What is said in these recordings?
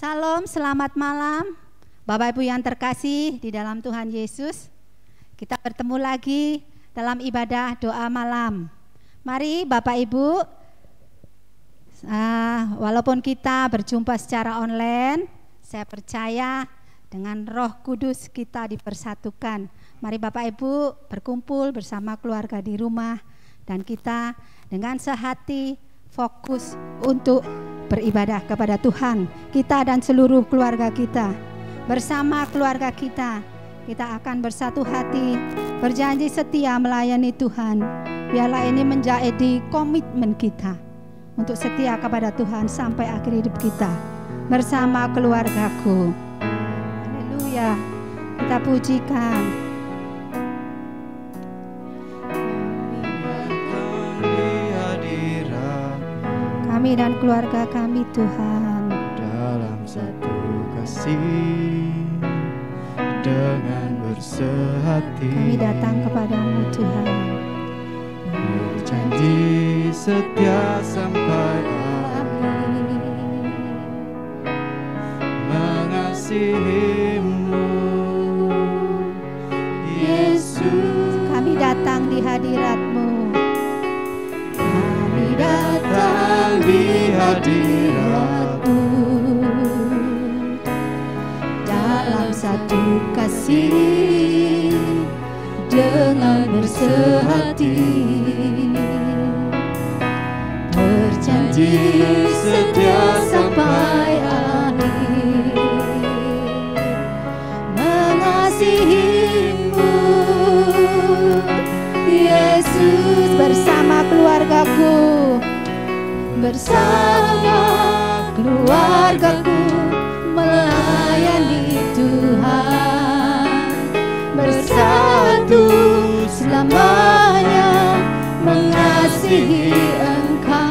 Salam, selamat malam Bapak Ibu yang terkasih di dalam Tuhan Yesus. Kita bertemu lagi dalam ibadah doa malam. Mari Bapak Ibu, walaupun kita berjumpa secara online, saya percaya dengan Roh Kudus kita dipersatukan. Mari Bapak Ibu berkumpul bersama keluarga di rumah, dan kita dengan sehati fokus untuk beribadah kepada Tuhan. Kita dan seluruh keluarga kita, bersama keluarga kita akan bersatu hati, berjanji setia melayani Tuhan. Biarlah ini menjadi komitmen kita untuk setia kepada Tuhan sampai akhir hidup kita bersama keluargaku. Haleluya, kita pujikan. Kami dan keluarga kami Tuhan, dalam satu kasih dengan bersehati, kami datang kepadamu Tuhan, berjanji setia sampai akhir, mengasihimu Yesus. Kami datang di hadirat-Mu, kami datang di hadirat-Mu, dalam satu kasih dengan bersehati, berjanji setia sampai akhir, mengasihimu Yesus. Bersama keluargaku, bersama keluargaku melayani Tuhan, bersatu selamanya mengasihi Engkau.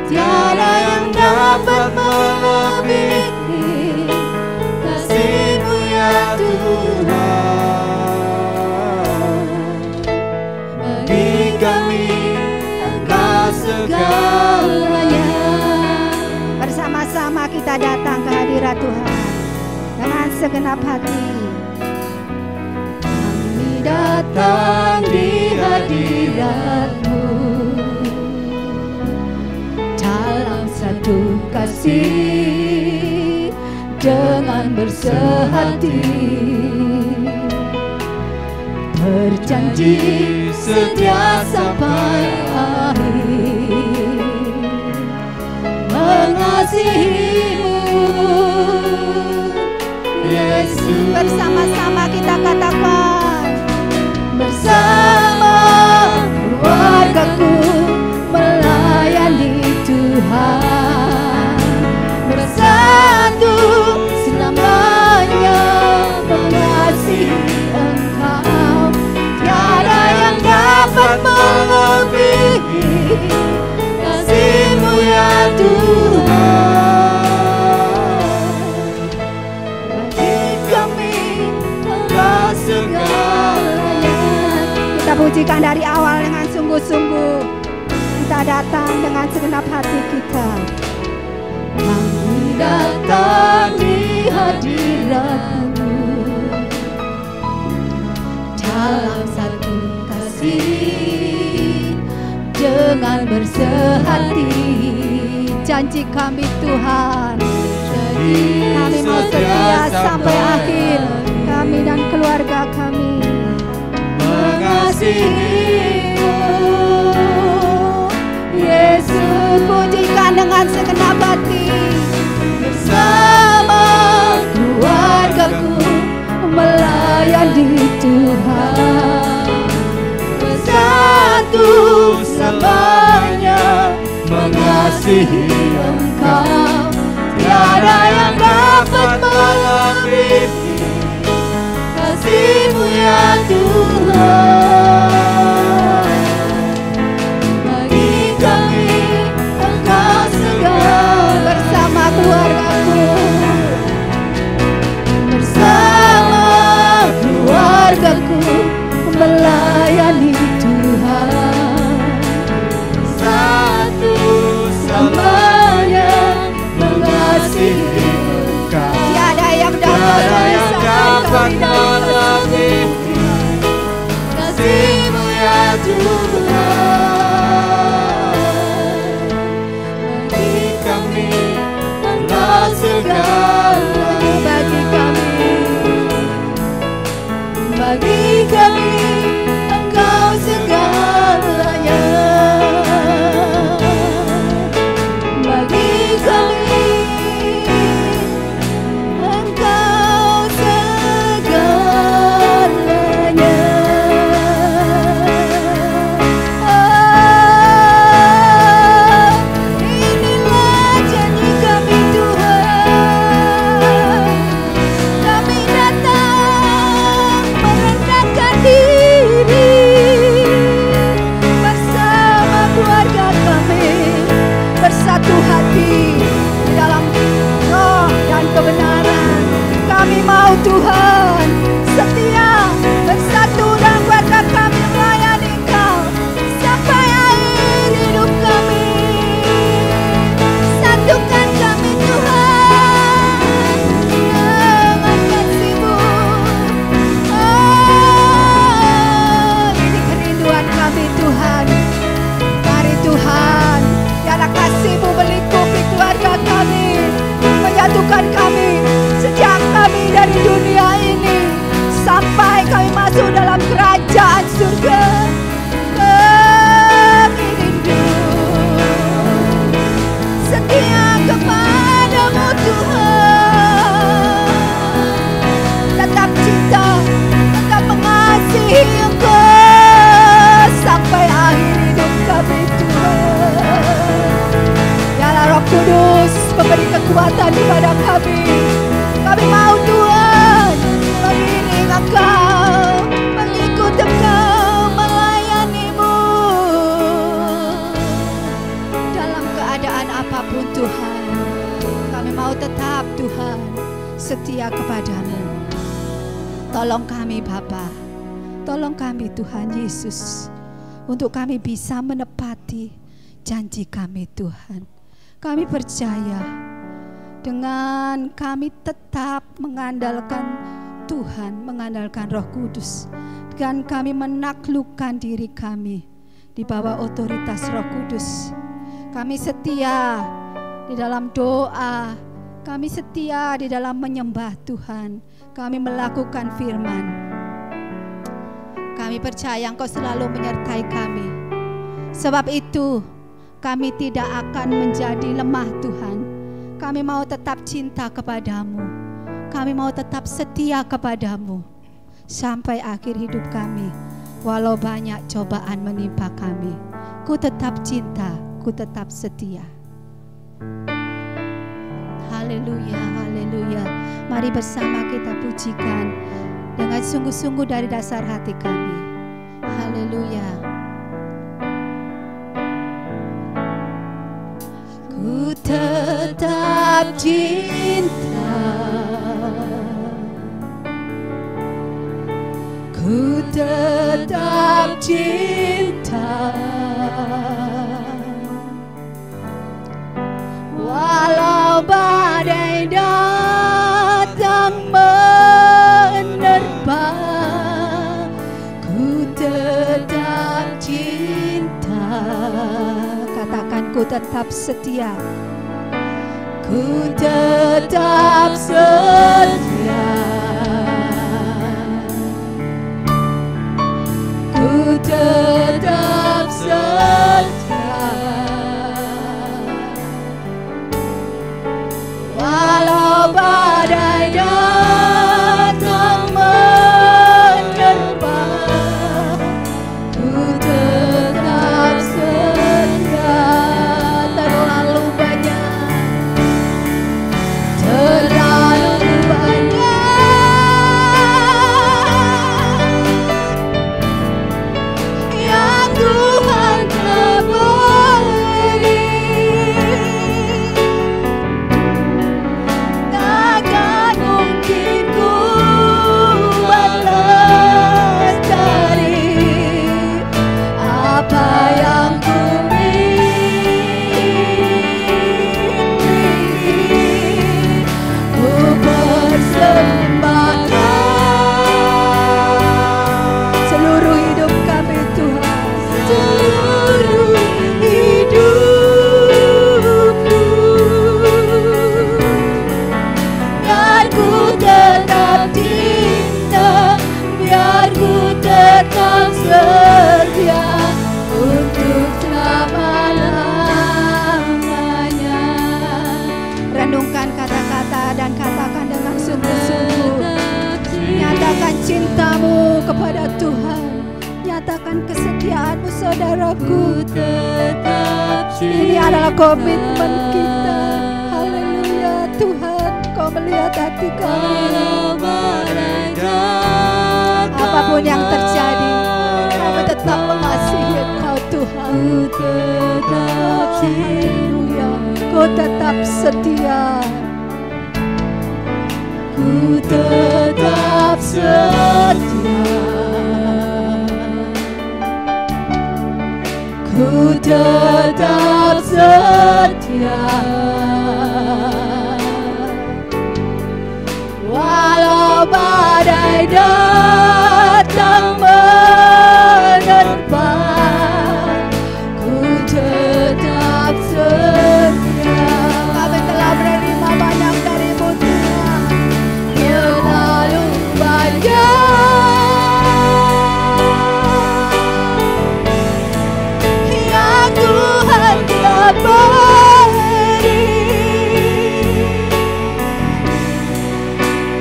Tiada yang dapat melebihi kasih-Mu ya Tuhan. bagi kami Engkau segalanya. Bersama-sama kita datang ke hadirat Tuhan dengan segenap hati. Kami datang di hadirat-Mu, dalam satu kasih dengan bersehati, berjanji setia sampai akhir, mengasihimu Yesus. Bersama-sama kita katakan, bersama keluargaku melayani Tuhan, bersatu selamanya mengasihi Engkau. Tiada yang dapat melebihi kasih-Mu ya Tuhan. Bagi kami Engkau segalanya. Kita pujikan dari awal dengan sungguh-sungguh. Kita datang dengan segenap hati kita. Kami datang di hadirat-Mu, dalam satu kasih dengan bersehati. Janji kami Tuhan, kami mau setia sampai akhir. Kami dan keluarga kami mengasihi-Mu Yesus. Pujikan dengan segenap hati. Bersama keluargaku melayani Tuhan, bersatu selamanya mengasihi Engkau. Tiada yang dapat melebihi kasih-Mu ya Tuhan. Bagi kami Engkau segala. Bersama keluargaku, bersama keluargaku melayani Tuhan, satu selamanya beri kekuatan kepada kami. Kami mau Tuhan mengiring Engkau, mengikut Engkau, melayani-Mu dalam keadaan apapun Tuhan. Kami mau tetap Tuhan setia kepada-Mu. Tolong kami Bapa, tolong kami Tuhan Yesus, untuk kami bisa menepati janji kami Tuhan. Kami percaya dengan kami tetap mengandalkan Tuhan, mengandalkan Roh Kudus, dan kami menaklukkan diri kami di bawah otoritas Roh Kudus. Kami setia di dalam doa, kami setia di dalam menyembah Tuhan, kami melakukan firman. Kami percaya Engkau selalu menyertai kami. Sebab itu kami tidak akan menjadi lemah Tuhan. Kami mau tetap cinta kepada-Mu. Kami mau tetap setia kepada-Mu sampai akhir hidup kami. Walau banyak cobaan menimpa kami, ku tetap cinta, ku tetap setia. Haleluya, haleluya. Mari bersama kita pujikan dengan sungguh-sungguh dari dasar hati kami. Haleluya. Ku tetap cinta, ku tetap cinta, walau badai datang menerpa, ku tetap cinta. Katakan, ku tetap setia, ku tetap setia, ku tetap setia, walau badai datang menerpa, ku tetap setia. Terlalu banyak yang Tuhan telah beri, takkan mungkin ku balas dari apa yang ku miliki. Ku persembahkan seluruh hidup kami Tuhan, seluruh hidupku, biar ku tetap cinta, biar ku tetap setia untuk selama-lamanya. Renungkan kata-kata dan katakan dengan sungguh-sungguh. Nyatakan cintamu kepada Tuhan, nyatakan kesetiaanmu saudaraku. Ini adalah komitmen kita. Haleluya Tuhan, Kau melihat hati kami. Apapun yang terjadi, kami tetap mengasihi Engkau Tuhan. Haleluya, Kau tetap setia, ku tetap setia, ku tetap setia, walau badai datang menerpa, ku tetap setia. Kami telah menerima banyak dari-Mu Tuhan, terlalu banyak yang Tuhan telah beri,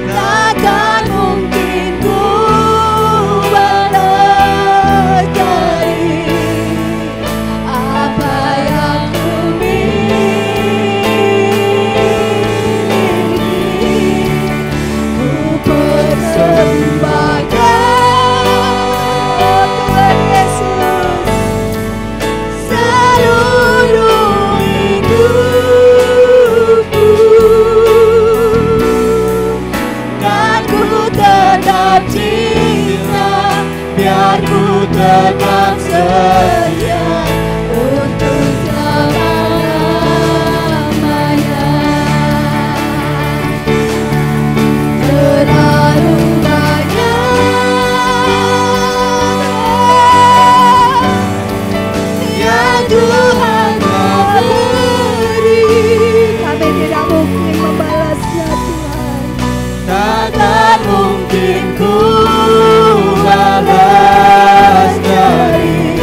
takkan mungkin ku tetap setia untuk selama-lamanya. Terlalu banyak yang Tuhan beri, Kami tidak mungkin membalasnya Tuhan. takkan mungkin ku balas dari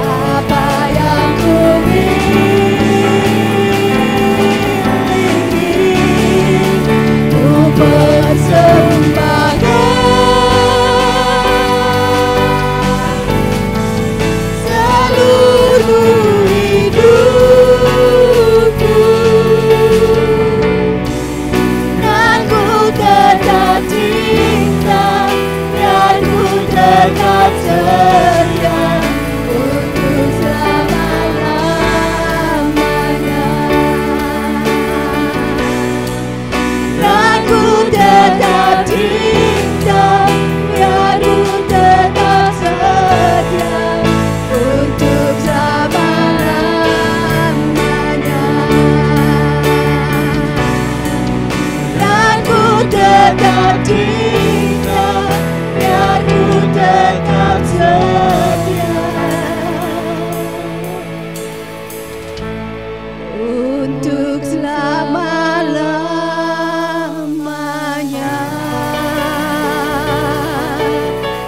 apa yang ku miliki. Ku persembahkan seluruh hidupku, dan ku tetap cinta, dan ku tetap setia untuk selama-lamanya. Dan ku tetap cinta, dan ku tetap setia untuk selama-lamanya. Dan ku tetap cinta, dan ku tetap setia untuk selama-lamanya.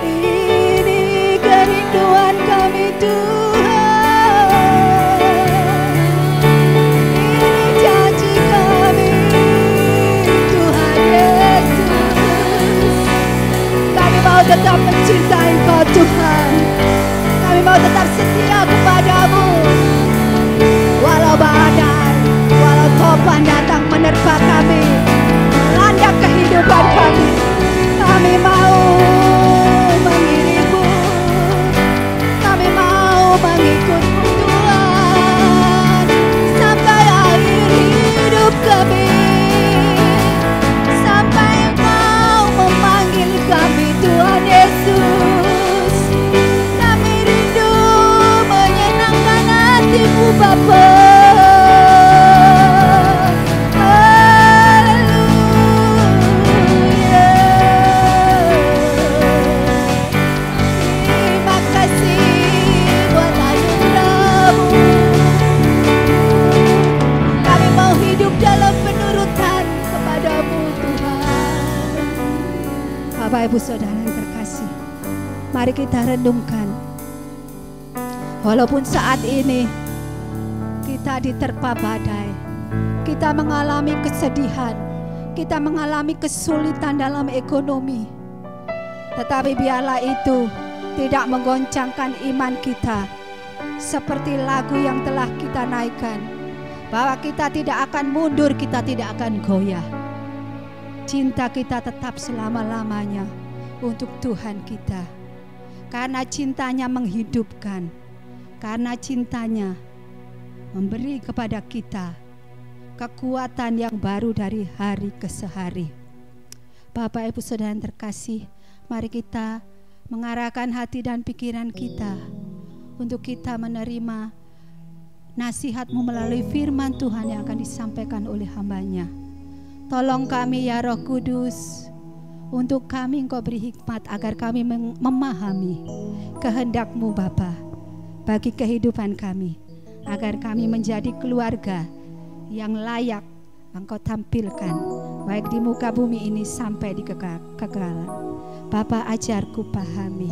Ini kerinduan kami Tuhan, ini janji kami Tuhan Yesus. Kami mau tetap mencintai Kau Tuhan, kami mau tetap setia kepadamu. Walau badai, walau topan datang menerpa kami, melanda kehidupan kami, kami mau mengirimu, kami mau mengikutmu Tuhan, sampai akhir hidup kami, sampai Engkau memanggil kami Tuhan Yesus. Kami rindu menyenangkan hati-Mu Bapa. Haleluya. Terima kasih buat anugerah-Mu. Kami mau hidup dalam penurutan kepada-Mu Tuhan. Bapak Ibu Saudara yang terkasih, mari kita renungkan. Walaupun saat ini kita diterpa badai, kita mengalami kesedihan, kita mengalami kesulitan dalam ekonomi, tetapi biarlah itu tidak menggoncangkan iman kita. Seperti lagu yang telah kita naikkan, bahwa kita tidak akan mundur, kita tidak akan goyah. Cinta kita tetap selama-lamanya untuk Tuhan kita, karena cintanya menghidupkan, karena cintanya memberi kepada kita kekuatan yang baru dari hari ke hari. Bapak Ibu Saudara yang terkasih, mari kita mengarahkan hati dan pikiran kita untuk kita menerima nasihat-Mu melalui firman Tuhan yang akan disampaikan oleh hamba-Nya. Tolong kami ya Roh Kudus, untuk kami Engkau beri hikmat agar kami memahami kehendak-Mu Bapa bagi kehidupan kami, agar kami menjadi keluarga yang layak Engkau tampilkan, baik di muka bumi ini sampai di kekekalan. Bapa, ajarku pahami,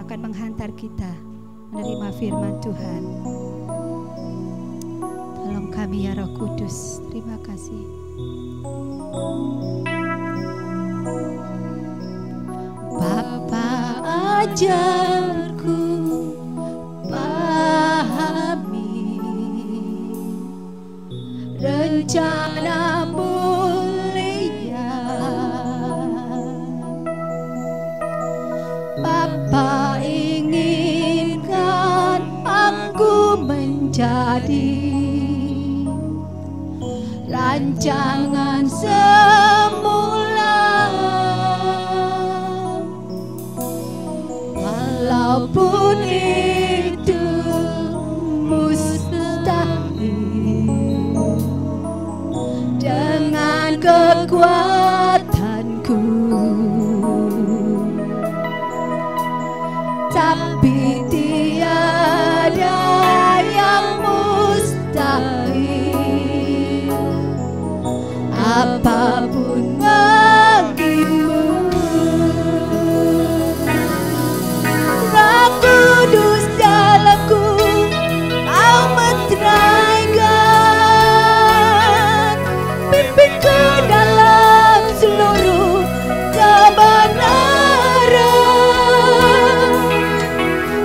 akan menghantar kita menerima firman Tuhan. Tolong kami ya Roh Kudus. Terima kasih. Bapa, ajarku pahami rencana mulia. Bapa inginkan aku menjadi rancangan semula, apapun bagimu. Roh Kudus dalamku, Kau meteraikan, pimpinku dalam seluruh kebenaran.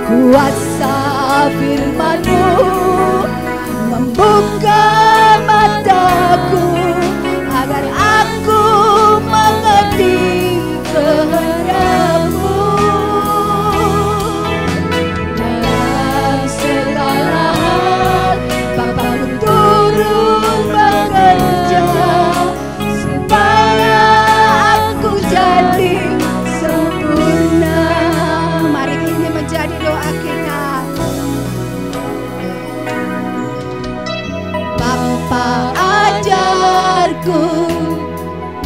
Kuasa firman-Mu membuka mataku agar aku mengerti kehendak-Mu. Dalam segala hal Bapa-Ku turut bekerja supaya aku jadi sempurna. Mari ini menjadi doa kita. Bapa, ajarku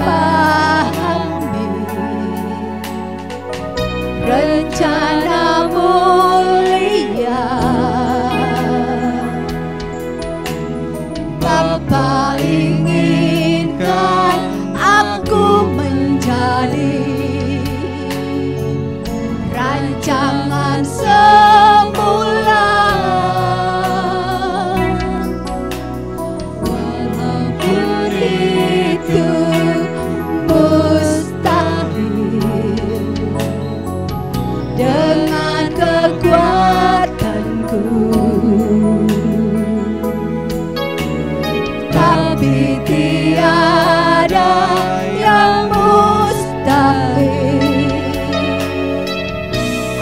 pahami rencana mulia. Bapa inginkan aku menjadi rancangan semula. Walaupun itu mustahil, dengan kekuatanku, tapi tiada yang mustahil.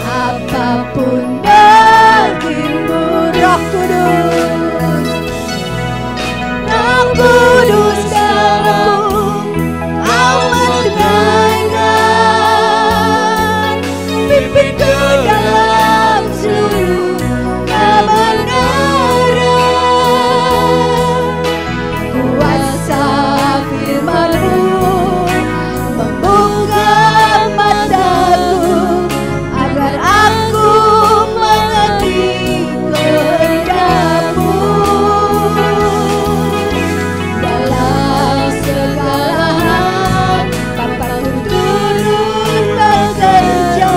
Apapun bagimu, Roh Kudus, Roh Kudus dalamku, Kau meteraikan, pimpinku dalam seluruh kebenaran. Kuasa firman-Mu membuka mataku agar aku mengerti kehendak-Mu. Dalam segala hal Bapa-Ku turut bekerja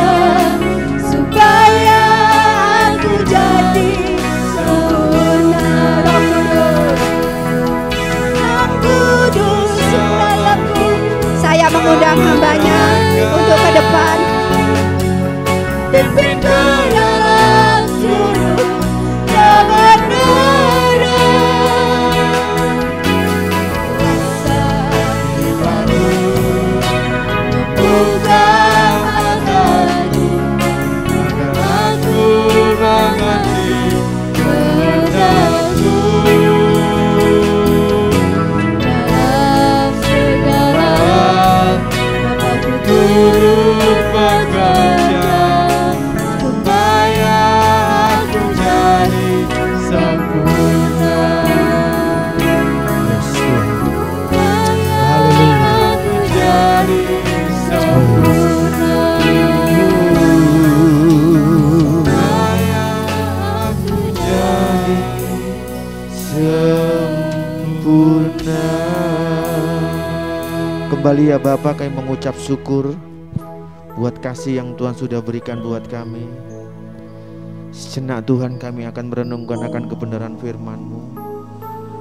supaya aku jadi sempurna. Roh Kudus dalamku, saya mengundang hamba-Nya untuk ke depan. Pimpinku dalam seluruh kebenaran. Kuasa firman-Mu membuka mataku agar aku mengerti kehendak-Mu. Dalam segala hal Bapa-Ku turut bekerja supaya aku jadi sempurna. Supaya aku jadi sempurna. Supaya aku jadi sempurna. Kembali ya Bapa, kami mengucap syukur buat kasih yang Tuhan sudah berikan buat kami. Sejenak Tuhan kami akan merenungkan akan kebenaran firman-Mu.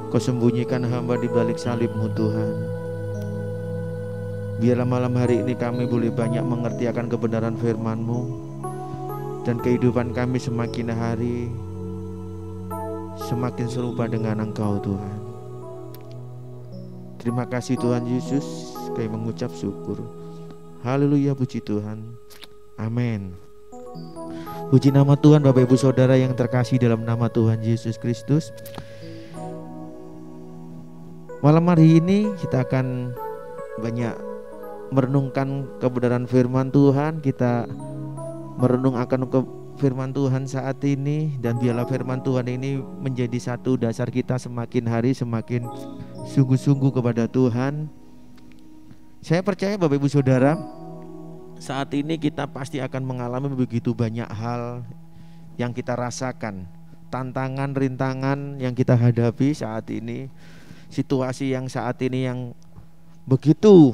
Kau sembunyikan hamba di balik salib-Mu Tuhan. Biarlah malam hari ini kami boleh banyak mengerti akan kebenaran firman-Mu, dan kehidupan kami semakin hari semakin serupa dengan Engkau Tuhan. Terima kasih Tuhan Yesus, kami mengucap syukur. Haleluya, puji Tuhan. Amin. Puji nama Tuhan. Bapak Ibu Saudara yang terkasih dalam nama Tuhan Yesus Kristus, malam hari ini kita akan banyak merenungkan kebenaran firman Tuhan. Kita merenung akan firman Tuhan saat ini, dan biarlah firman Tuhan ini menjadi satu dasar kita semakin hari semakin sungguh-sungguh kepada Tuhan. Saya percaya Bapak Ibu Saudara, saat ini kita pasti akan mengalami begitu banyak hal yang kita rasakan, tantangan, rintangan yang kita hadapi saat ini, situasi yang saat ini yang begitu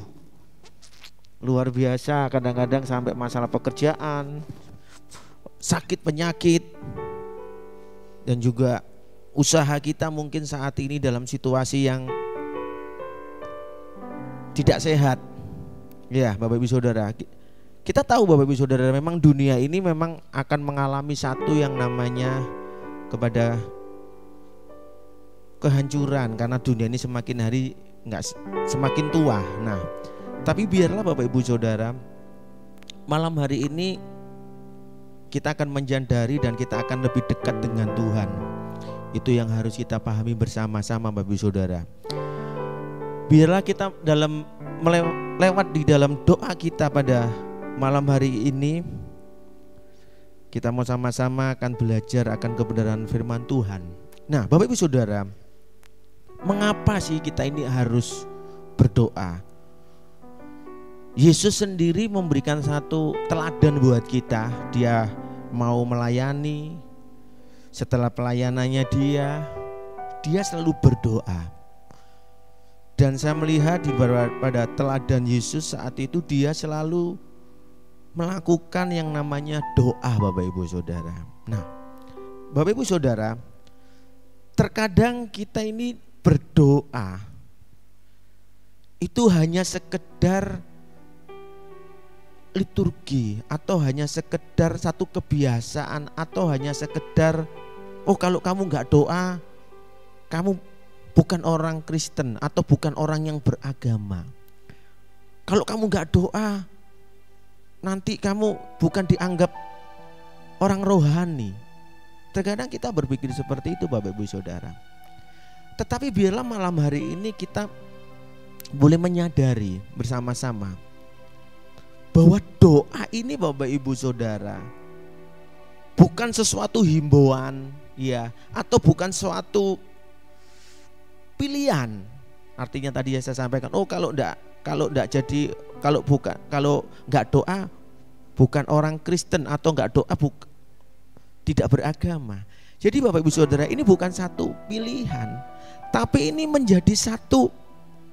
luar biasa, kadang-kadang sampai masalah pekerjaan, sakit penyakit, dan juga usaha kita mungkin saat ini dalam situasi yang tidak sehat. Ya Bapak Ibu Saudara, kita tahu Bapak Ibu Saudara, memang dunia ini memang akan mengalami satu yang namanya kepada kehancuran, karena dunia ini semakin hari semakin tua. Nah, tapi biarlah Bapak Ibu Saudara, malam hari ini kita akan menjadari dan kita akan lebih dekat dengan Tuhan. Itu yang harus kita pahami bersama-sama Bapak Ibu Saudara. Biarlah kita dalam lewat di dalam doa kita pada malam hari ini, kita mau sama-sama akan belajar akan kebenaran firman Tuhan. Nah Bapak Ibu Saudara, mengapa sih kita ini harus berdoa? Yesus sendiri memberikan satu teladan buat kita. Dia mau melayani, setelah pelayanannya dia selalu berdoa. Dan saya melihat pada teladan Yesus saat itu, dia selalu melakukan yang namanya doa Bapak Ibu Saudara. Nah Bapak Ibu Saudara, terkadang kita ini berdoa itu hanya sekedar liturgi, atau hanya sekedar satu kebiasaan, atau hanya sekedar kalau kamu gak doa kamu bukan orang Kristen atau bukan orang yang beragama. Kalau kamu gak doa nanti kamu bukan dianggap orang rohani. Terkadang kita berpikir seperti itu Bapak Ibu Saudara. Tetapi biarlah malam hari ini kita boleh menyadari bersama-sama bahwa doa ini Bapak Ibu Saudara bukan sesuatu himbauan ya, atau bukan suatu pilihan. Artinya tadi saya sampaikan, kalau enggak doa bukan orang Kristen, atau enggak doa tidak beragama. Jadi Bapak Ibu Saudara, ini bukan satu pilihan, tapi ini menjadi satu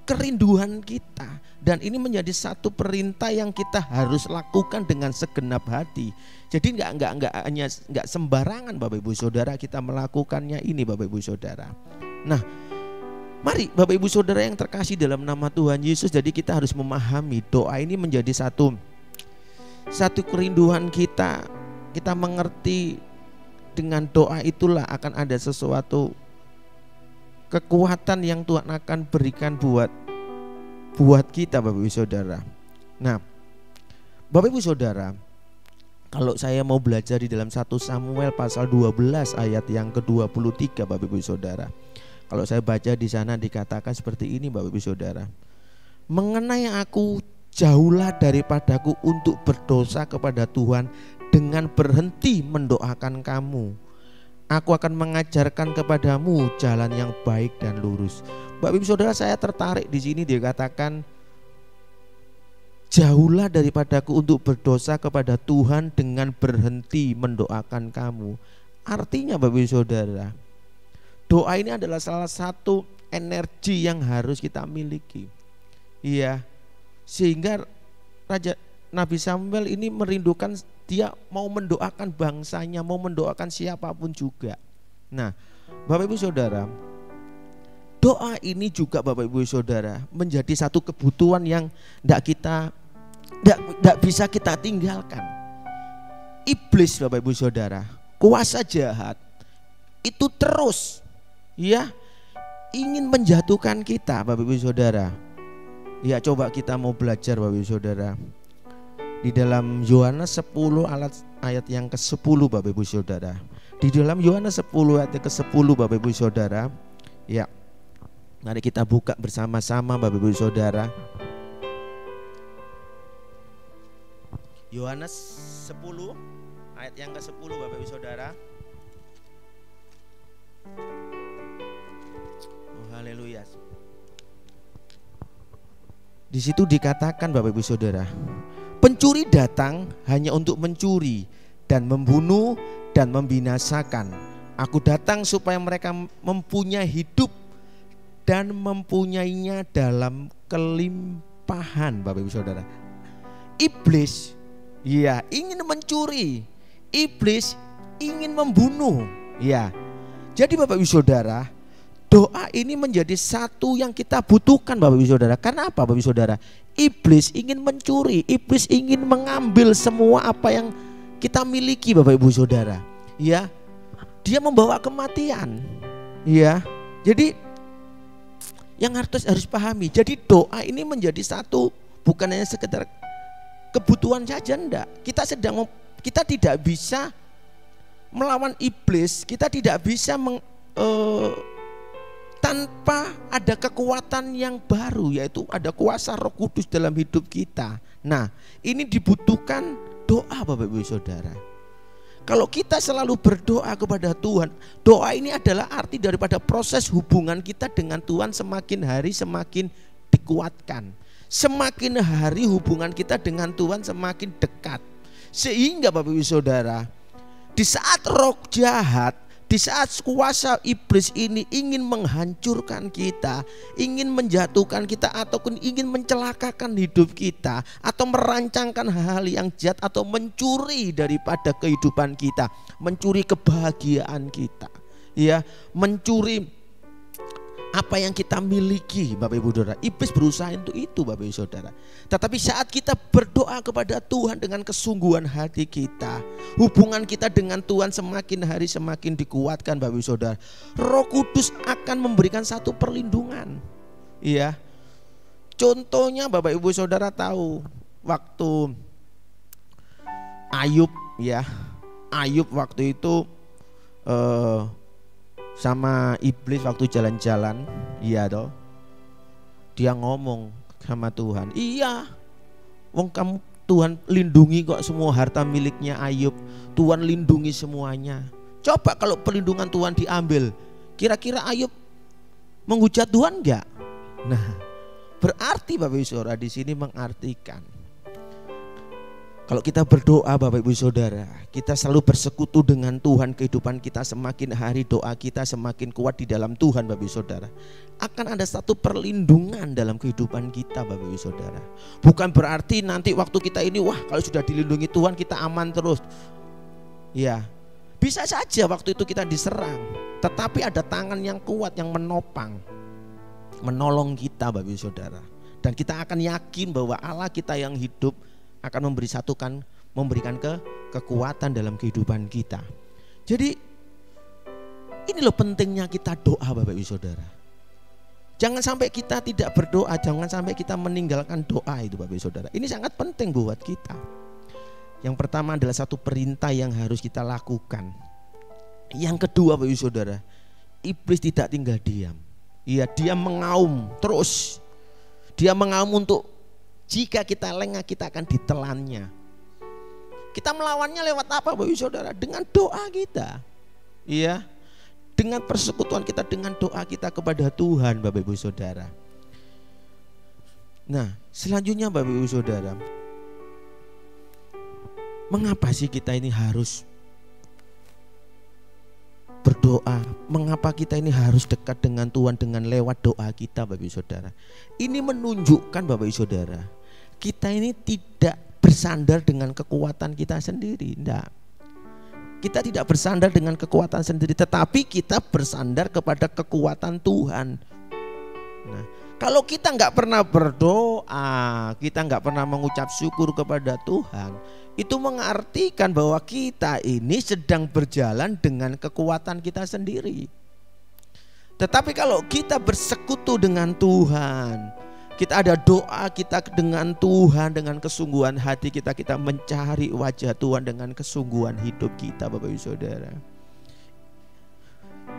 kerinduan kita, dan ini menjadi satu perintah yang kita harus lakukan dengan segenap hati. Jadi enggak sembarangan Bapak Ibu Saudara kita melakukannya ini Bapak Ibu Saudara. Nah, mari Bapak Ibu Saudara yang terkasih dalam nama Tuhan Yesus, jadi kita harus memahami doa ini menjadi satu kerinduan kita. Kita mengerti dengan doa itulah akan ada sesuatu kekuatan yang Tuhan akan berikan buat kita Bapak Ibu Saudara. Nah Bapak Ibu Saudara, kalau saya mau belajar di dalam 1 Samuel pasal 12 ayat yang ke-23 Bapak Ibu Saudara. Kalau saya baca di sana dikatakan seperti ini Bapak Ibu Saudara. Mengenai aku, jauhlah daripadaku untuk berdosa kepada Tuhan dengan berhenti mendoakan kamu. Aku akan mengajarkan kepadamu jalan yang baik dan lurus. Bapak Ibu Saudara, saya tertarik di sini dikatakan jauhlah daripadaku untuk berdosa kepada Tuhan dengan berhenti mendoakan kamu. Artinya Bapak Ibu Saudara, doa ini adalah salah satu energi yang harus kita miliki. Iya, sehingga Nabi Samuel ini merindukan, dia mau mendoakan bangsanya, mau mendoakan siapapun juga. Nah Bapak Ibu Saudara, doa ini juga Bapak Ibu Saudara menjadi satu kebutuhan yang tidak bisa kita tinggalkan. Iblis Bapak Ibu Saudara, kuasa jahat itu terus ingin menjatuhkan kita Bapak Ibu Saudara. Ya, coba kita mau belajar Bapak Ibu Saudara di dalam Yohanes 10 ayat yang ke-10 Bapak Ibu Saudara. Di dalam Yohanes 10 ayat ke-10 Bapak Ibu Saudara. Ya, mari kita buka bersama-sama Bapak Ibu Saudara. Yohanes 10 ayat yang ke-10 Bapak Ibu Saudara. Oh, haleluya. Di situ dikatakan Bapak Ibu Saudara, pencuri datang hanya untuk mencuri dan membunuh dan membinasakan. Aku datang supaya mereka mempunyai hidup dan mempunyainya dalam kelimpahan, Bapak Ibu Saudara. Iblis ya ingin mencuri, iblis ingin membunuh. Ya. Jadi Bapak Ibu Saudara, doa ini menjadi satu yang kita butuhkan Bapak Ibu Saudara. Karena apa Bapak Ibu Saudara? Iblis ingin mencuri, iblis ingin mengambil semua apa yang kita miliki Bapak Ibu Saudara. Ya. Dia membawa kematian. Ya. Jadi yang harus pahami, jadi doa ini menjadi satu, bukan hanya sekedar kebutuhan saja, enggak. Kita tidak bisa melawan iblis, kita tidak bisa tanpa ada kekuatan yang baru, yaitu ada kuasa Roh Kudus dalam hidup kita. Nah, ini dibutuhkan doa Bapak Ibu Saudara. Kalau kita selalu berdoa kepada Tuhan, doa ini adalah arti daripada proses hubungan kita dengan Tuhan semakin hari semakin dikuatkan. Semakin hari hubungan kita dengan Tuhan semakin dekat. Sehingga Bapak Ibu Saudara, di saat roh jahat, di saat kuasa iblis ini ingin menghancurkan kita, ingin menjatuhkan kita, ataupun ingin mencelakakan hidup kita, atau merancangkan hal-hal yang jahat, atau mencuri daripada kehidupan kita, mencuri kebahagiaan kita, ya, mencuri apa yang kita miliki Bapak Ibu Saudara. Iblis berusaha untuk itu Bapak Ibu Saudara. Tetapi saat kita berdoa kepada Tuhan dengan kesungguhan hati kita, hubungan kita dengan Tuhan semakin hari semakin dikuatkan Bapak Ibu Saudara. Roh Kudus akan memberikan satu perlindungan. Iya. Contohnya Bapak Ibu Saudara tahu waktu Ayub, ya. Ayub waktu itu sama iblis waktu jalan-jalan, iya toh. Dia ngomong sama Tuhan, iya, wong kamu Tuhan lindungi kok semua harta miliknya Ayub, Tuhan lindungi semuanya. Coba kalau perlindungan Tuhan diambil, kira-kira Ayub menghujat Tuhan enggak? Nah, berarti Bapak Ibu Saudara di sini mengartikan, kalau kita berdoa Bapak Ibu Saudara, kita selalu bersekutu dengan Tuhan, kehidupan kita semakin hari, doa kita semakin kuat di dalam Tuhan Bapak Ibu Saudara. Akan ada satu perlindungan dalam kehidupan kita Bapak Ibu Saudara. Bukan berarti nanti waktu kita ini, wah kalau sudah dilindungi Tuhan kita aman terus. Ya, bisa saja waktu itu kita diserang, tetapi ada tangan yang kuat yang menopang, menolong kita Bapak Ibu Saudara. Dan kita akan yakin bahwa Allah kita yang hidup akan memberikan kekuatan dalam kehidupan kita. Jadi ini loh pentingnya kita doa Bapak Ibu Saudara. Jangan sampai kita tidak berdoa, jangan sampai kita meninggalkan doa itu Bapak Ibu Saudara. Ini sangat penting buat kita. Yang pertama adalah satu perintah yang harus kita lakukan. Yang kedua Bapak Ibu Saudara, iblis tidak tinggal diam. Iya, dia mengaum terus. Dia mengaum untuk jika kita lengah kita akan ditelannya. Kita melawannya lewat apa Bapak Ibu Saudara? Dengan doa kita. Iya. Dengan persekutuan kita, dengan doa kita kepada Tuhan Bapak Ibu Saudara. Nah, selanjutnya Bapak Ibu Saudara, mengapa sih kita ini harus berdoa? Mengapa kita ini harus dekat dengan Tuhan dengan lewat doa kita Bapak Ibu Saudara? Ini menunjukkan Bapak Ibu Saudara, kita ini tidak bersandar dengan kekuatan kita sendiri, enggak. Kita tidak bersandar dengan kekuatan sendiri, tetapi kita bersandar kepada kekuatan Tuhan. Nah, kalau kita nggak pernah berdoa, kita nggak pernah mengucap syukur kepada Tuhan, itu mengartikan bahwa kita ini sedang berjalan dengan kekuatan kita sendiri. Tetapi kalau kita bersekutu dengan Tuhan, kita ada doa kita dengan Tuhan, dengan kesungguhan hati kita, kita mencari wajah Tuhan dengan kesungguhan hidup kita Bapak Ibu Saudara.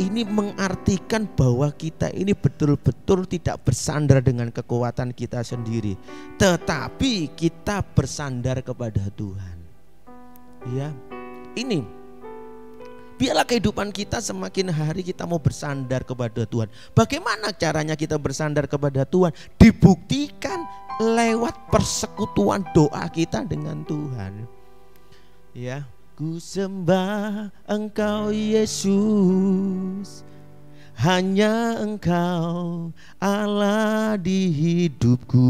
Ini mengartikan bahwa kita ini betul-betul tidak bersandar dengan kekuatan kita sendiri, tetapi kita bersandar kepada Tuhan. Ya, ini biarlah kehidupan kita semakin hari kita mau bersandar kepada Tuhan. Bagaimana caranya kita bersandar kepada Tuhan? Dibuktikan lewat persekutuan doa kita dengan Tuhan. Ya, ku sembah Engkau Yesus, hanya Engkau Allah di hidupku.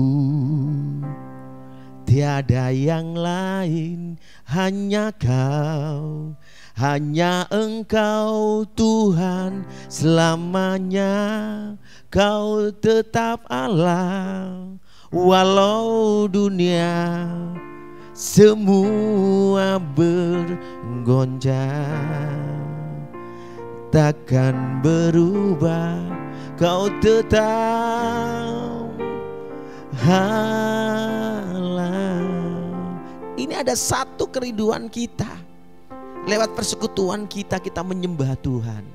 Tiada yang lain, hanya Kau, hanya Engkau Tuhan selamanya. Kau tetap Allah, walau dunia semua bergoncang. Takkan berubah, Kau tetap Allah. Ini ada satu kerinduan kita. Lewat persekutuan kita menyembah Tuhan.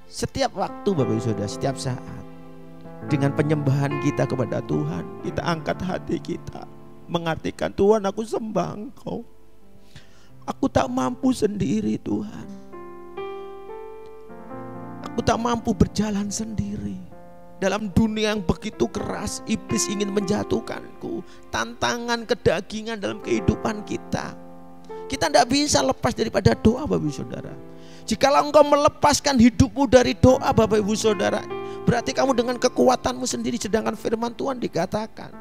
Setiap waktu Bapak Ibu Saudara, setiap saat. Dengan penyembahan kita kepada Tuhan, kita angkat hati kita, mengartikan, Tuhan, aku sembah Engkau. Aku tak mampu sendiri, Tuhan. Aku tak mampu berjalan sendiri. Dalam dunia yang begitu keras, iblis ingin menjatuhkanku. Tantangan kedagingan dalam kehidupan kita. Kita tidak bisa lepas daripada doa, Bapak Ibu Saudara. Jikalau engkau melepaskan hidupmu dari doa, Bapak Ibu Saudara, berarti kamu dengan kekuatanmu sendiri. Sedangkan firman Tuhan dikatakan,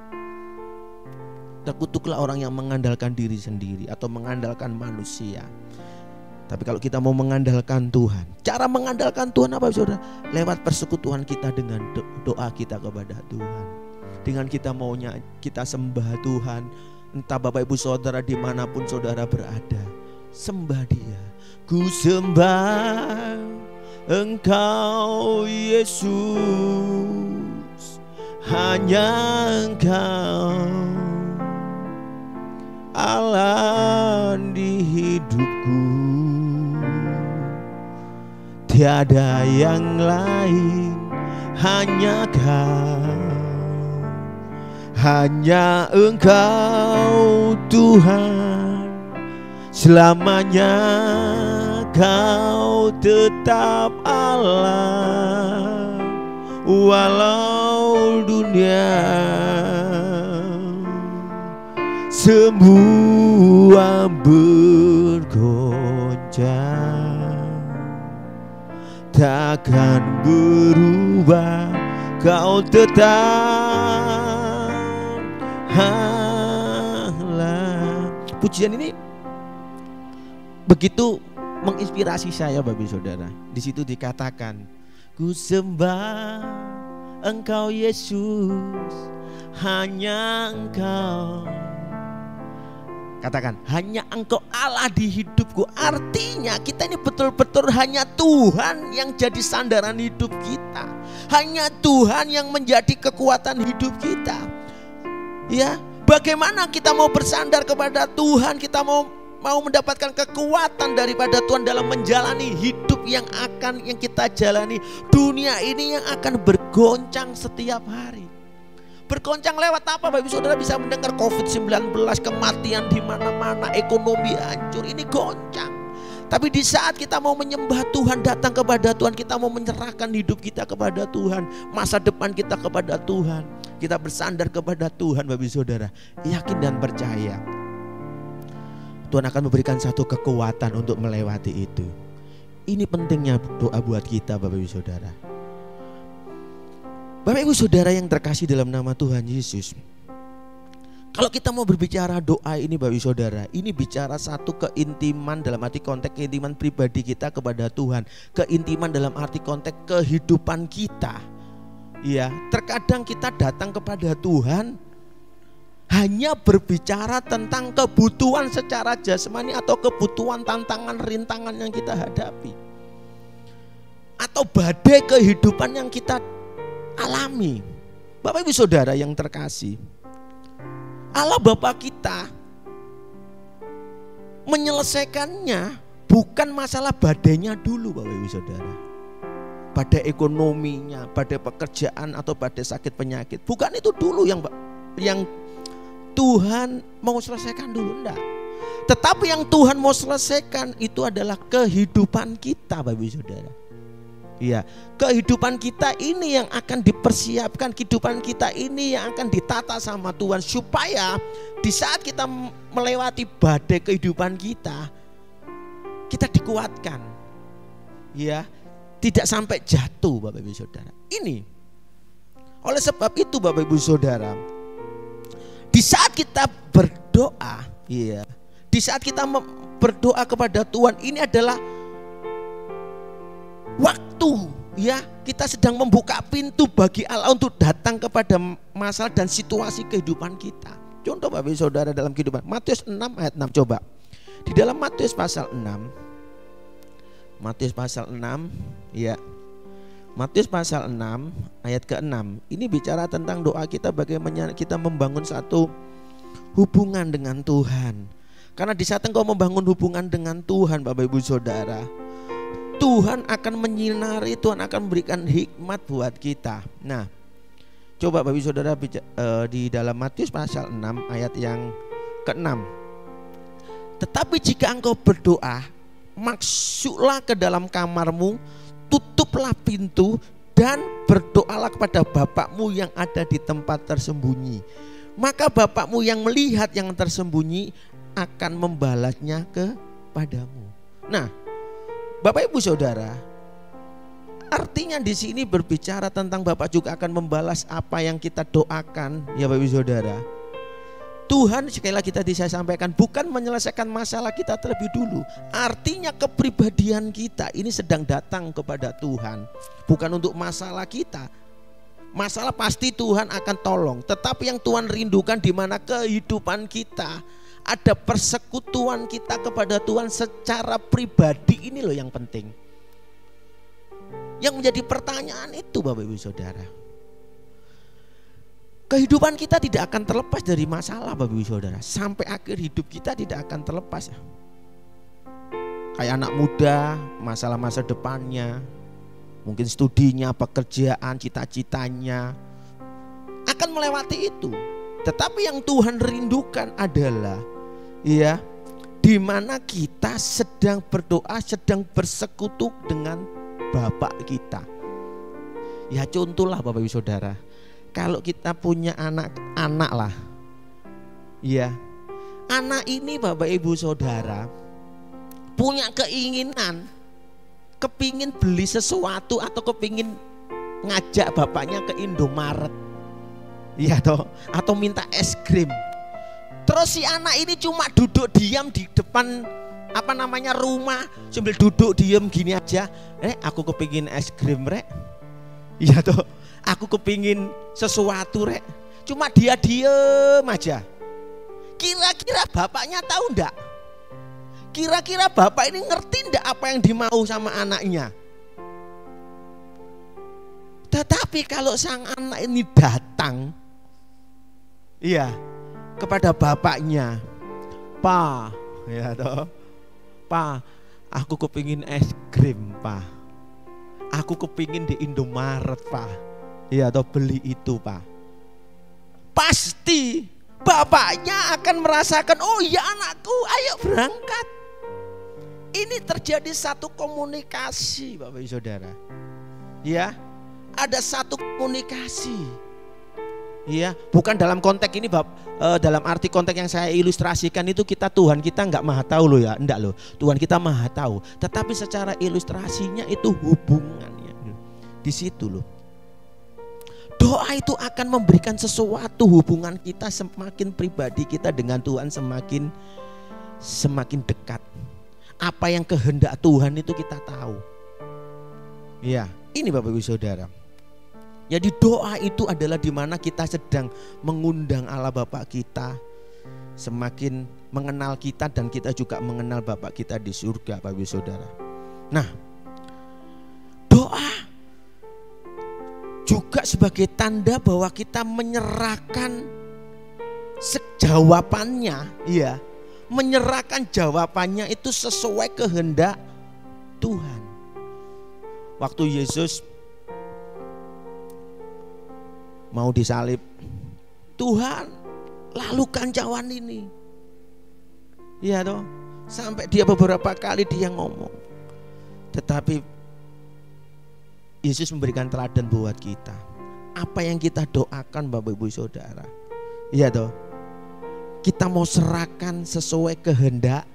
terkutuklah orang yang mengandalkan diri sendiri atau mengandalkan manusia. Tapi kalau kita mau mengandalkan Tuhan, cara mengandalkan Tuhan apa, Saudara? Lewat persekutuan kita dengan doa kita kepada Tuhan. Dengan kita maunya kita sembah Tuhan. Entah Bapak Ibu Saudara dimanapun Saudara berada, sembah Dia. Ku sembah Engkau Yesus, hanya Engkau Allah di hidupku. Tiada yang lain, hanya Kau, hanya Engkau Tuhan selamanya. Kau tetap Allah, walau dunia semua bergoncang. Takkan berubah, Kau tetap Allah. Pujian ini begitu menginspirasi saya, Bapak Ibu Saudara. Di situ dikatakan, ku sembah Engkau Yesus, hanya Engkau. Katakan, hanya Engkau Allah di hidupku. Artinya kita ini betul-betul hanya Tuhan yang jadi sandaran hidup kita. Hanya Tuhan yang menjadi kekuatan hidup kita. Ya, bagaimana kita mau bersandar kepada Tuhan? Kita mau mendapatkan kekuatan daripada Tuhan dalam menjalani hidup yang kita jalani. Dunia ini yang akan bergoncang setiap hari. Bergoncang lewat apa, Bapak Ibu Saudara? Bisa mendengar COVID-19, kematian di mana-mana, ekonomi hancur, ini goncang. Tapi di saat kita mau menyembah Tuhan, datang kepada Tuhan, kita mau menyerahkan hidup kita kepada Tuhan, masa depan kita kepada Tuhan, kita bersandar kepada Tuhan, Bapak Ibu Saudara, yakin dan percaya Tuhan akan memberikan satu kekuatan untuk melewati itu. Ini pentingnya doa buat kita, Bapak Ibu Saudara. Bapak Ibu Saudara yang terkasih dalam nama Tuhan Yesus, kalau kita mau berbicara doa ini, Bapak Ibu Saudara, ini bicara satu keintiman dalam arti konteks keintiman pribadi kita kepada Tuhan, keintiman dalam arti konteks kehidupan kita. Ya, terkadang kita datang kepada Tuhan hanya berbicara tentang kebutuhan secara jasmani atau kebutuhan, tantangan, rintangan yang kita hadapi, atau badai kehidupan yang kita alami. Bapak Ibu Saudara yang terkasih, Allah Bapa kita menyelesaikannya bukan masalah badainya dulu, Bapak Ibu Saudara. Badai ekonominya, badai pekerjaan atau badai sakit penyakit, bukan itu dulu yang Tuhan mau selesaikan dulu, enggak. Tetapi yang Tuhan mau selesaikan itu adalah kehidupan kita, Bapak Ibu Saudara. Iya, kehidupan kita ini yang akan dipersiapkan, kehidupan kita ini yang akan ditata sama Tuhan, supaya di saat kita melewati badai kehidupan kita dikuatkan. Ya, tidak sampai jatuh Bapak Ibu Saudara. Ini oleh sebab itu Bapak Ibu Saudara, di saat kita berdoa, iya, di saat kita berdoa kepada Tuhan, ini adalah waktu, ya, kita sedang membuka pintu bagi Allah untuk datang kepada masalah dan situasi kehidupan kita. Contoh Bapak Ibu Saudara dalam kehidupan, Matius 6 ayat 6 coba. Di dalam Matius pasal 6, Matius pasal 6, ya. Matius pasal 6 ayat ke-6. Ini bicara tentang doa kita, bagaimana kita membangun satu hubungan dengan Tuhan. Karena di saat engkau membangun hubungan dengan Tuhan Bapak Ibu Saudara, Tuhan akan menyinari, Tuhan akan memberikan hikmat buat kita. Nah, coba Bapak Ibu Saudara di dalam Matius pasal 6 ayat yang ke-6. Tetapi jika engkau berdoa, masuklah ke dalam kamarmu, tutuplah pintu dan berdoalah kepada Bapakmu yang ada di tempat tersembunyi. Maka Bapakmu yang melihat yang tersembunyi akan membalasnya kepadamu. Nah, Bapak Ibu Saudara, artinya di sini berbicara tentang Bapak juga akan membalas apa yang kita doakan, ya Bapak Ibu Saudara. Tuhan, sekali lagi tadi saya sampaikan, bukan menyelesaikan masalah kita terlebih dulu. Artinya kepribadian kita ini sedang datang kepada Tuhan, bukan untuk masalah kita. Masalah pasti Tuhan akan tolong, tetapi yang Tuhan rindukan di mana kehidupan kita, ada persekutuan kita kepada Tuhan secara pribadi, ini loh yang penting. Yang menjadi pertanyaan itu Bapak Ibu Saudara. Kehidupan kita tidak akan terlepas dari masalah Bapak Ibu Saudara. Sampai akhir hidup kita tidak akan terlepas. Kayak anak muda, masalah masa depannya, mungkin studinya, pekerjaan, cita-citanya akan melewati itu. Tetapi yang Tuhan rindukan adalah, ya, di mana kita sedang berdoa, sedang bersekutu dengan Bapak kita. Ya contohlah Bapak Ibu Saudara, kalau kita punya anak-anak lah, ya, anak ini Bapak Ibu Saudara punya keinginan, kepingin beli sesuatu atau kepingin ngajak bapaknya ke Indomaret, ya toh, atau minta es krim. Terus si anak ini cuma duduk diam di depan rumah, sambil duduk diam gini aja. Aku kepingin es krim rek, ya toh, aku kepingin sesuatu rek. Cuma dia diem aja. Kira-kira bapaknya tahu enggak? Kira-kira bapak ini ngerti enggak apa yang dimau sama anaknya? Tetapi kalau sang anak ini datang, iya, kepada bapaknya, "Pa, ya toh, Pa, aku kepingin es krim, Pa. Aku kepingin di Indomaret, Pa. Ya toh, beli itu, Pa." Pasti bapaknya akan merasakan, "Oh ya anakku, ayo berangkat." Ini terjadi satu komunikasi Bapak Ibu Saudara. Ya, ada satu komunikasi. Ya, bukan dalam konteks ini dalam arti konteks yang saya ilustrasikan itu Tuhan kita nggak maha tahu loh ya, enggak loh. Tuhan kita maha tahu, tetapi secara ilustrasinya itu hubungannya di situ loh. Doa itu akan memberikan sesuatu, hubungan kita semakin pribadi kita dengan Tuhan semakin dekat. Apa yang kehendak Tuhan itu kita tahu. Ya, ini Bapak Ibu Saudara. Jadi doa itu adalah di mana kita sedang mengundang Allah Bapa kita, semakin mengenal kita dan kita juga mengenal Bapa kita di surga Bapak Ibu Saudara. Nah, doa juga sebagai tanda bahwa kita menyerahkan jawabannya, ya, menyerahkan jawabannya itu sesuai kehendak Tuhan. Waktu Yesus mau disalib, Tuhan lalukan cawan ini, ya toh, sampai dia beberapa kali dia ngomong. Tetapi Yesus memberikan teladan buat kita. Apa yang kita doakan Bapak Ibu Saudara, ya toh, kita mau serahkan sesuai kehendak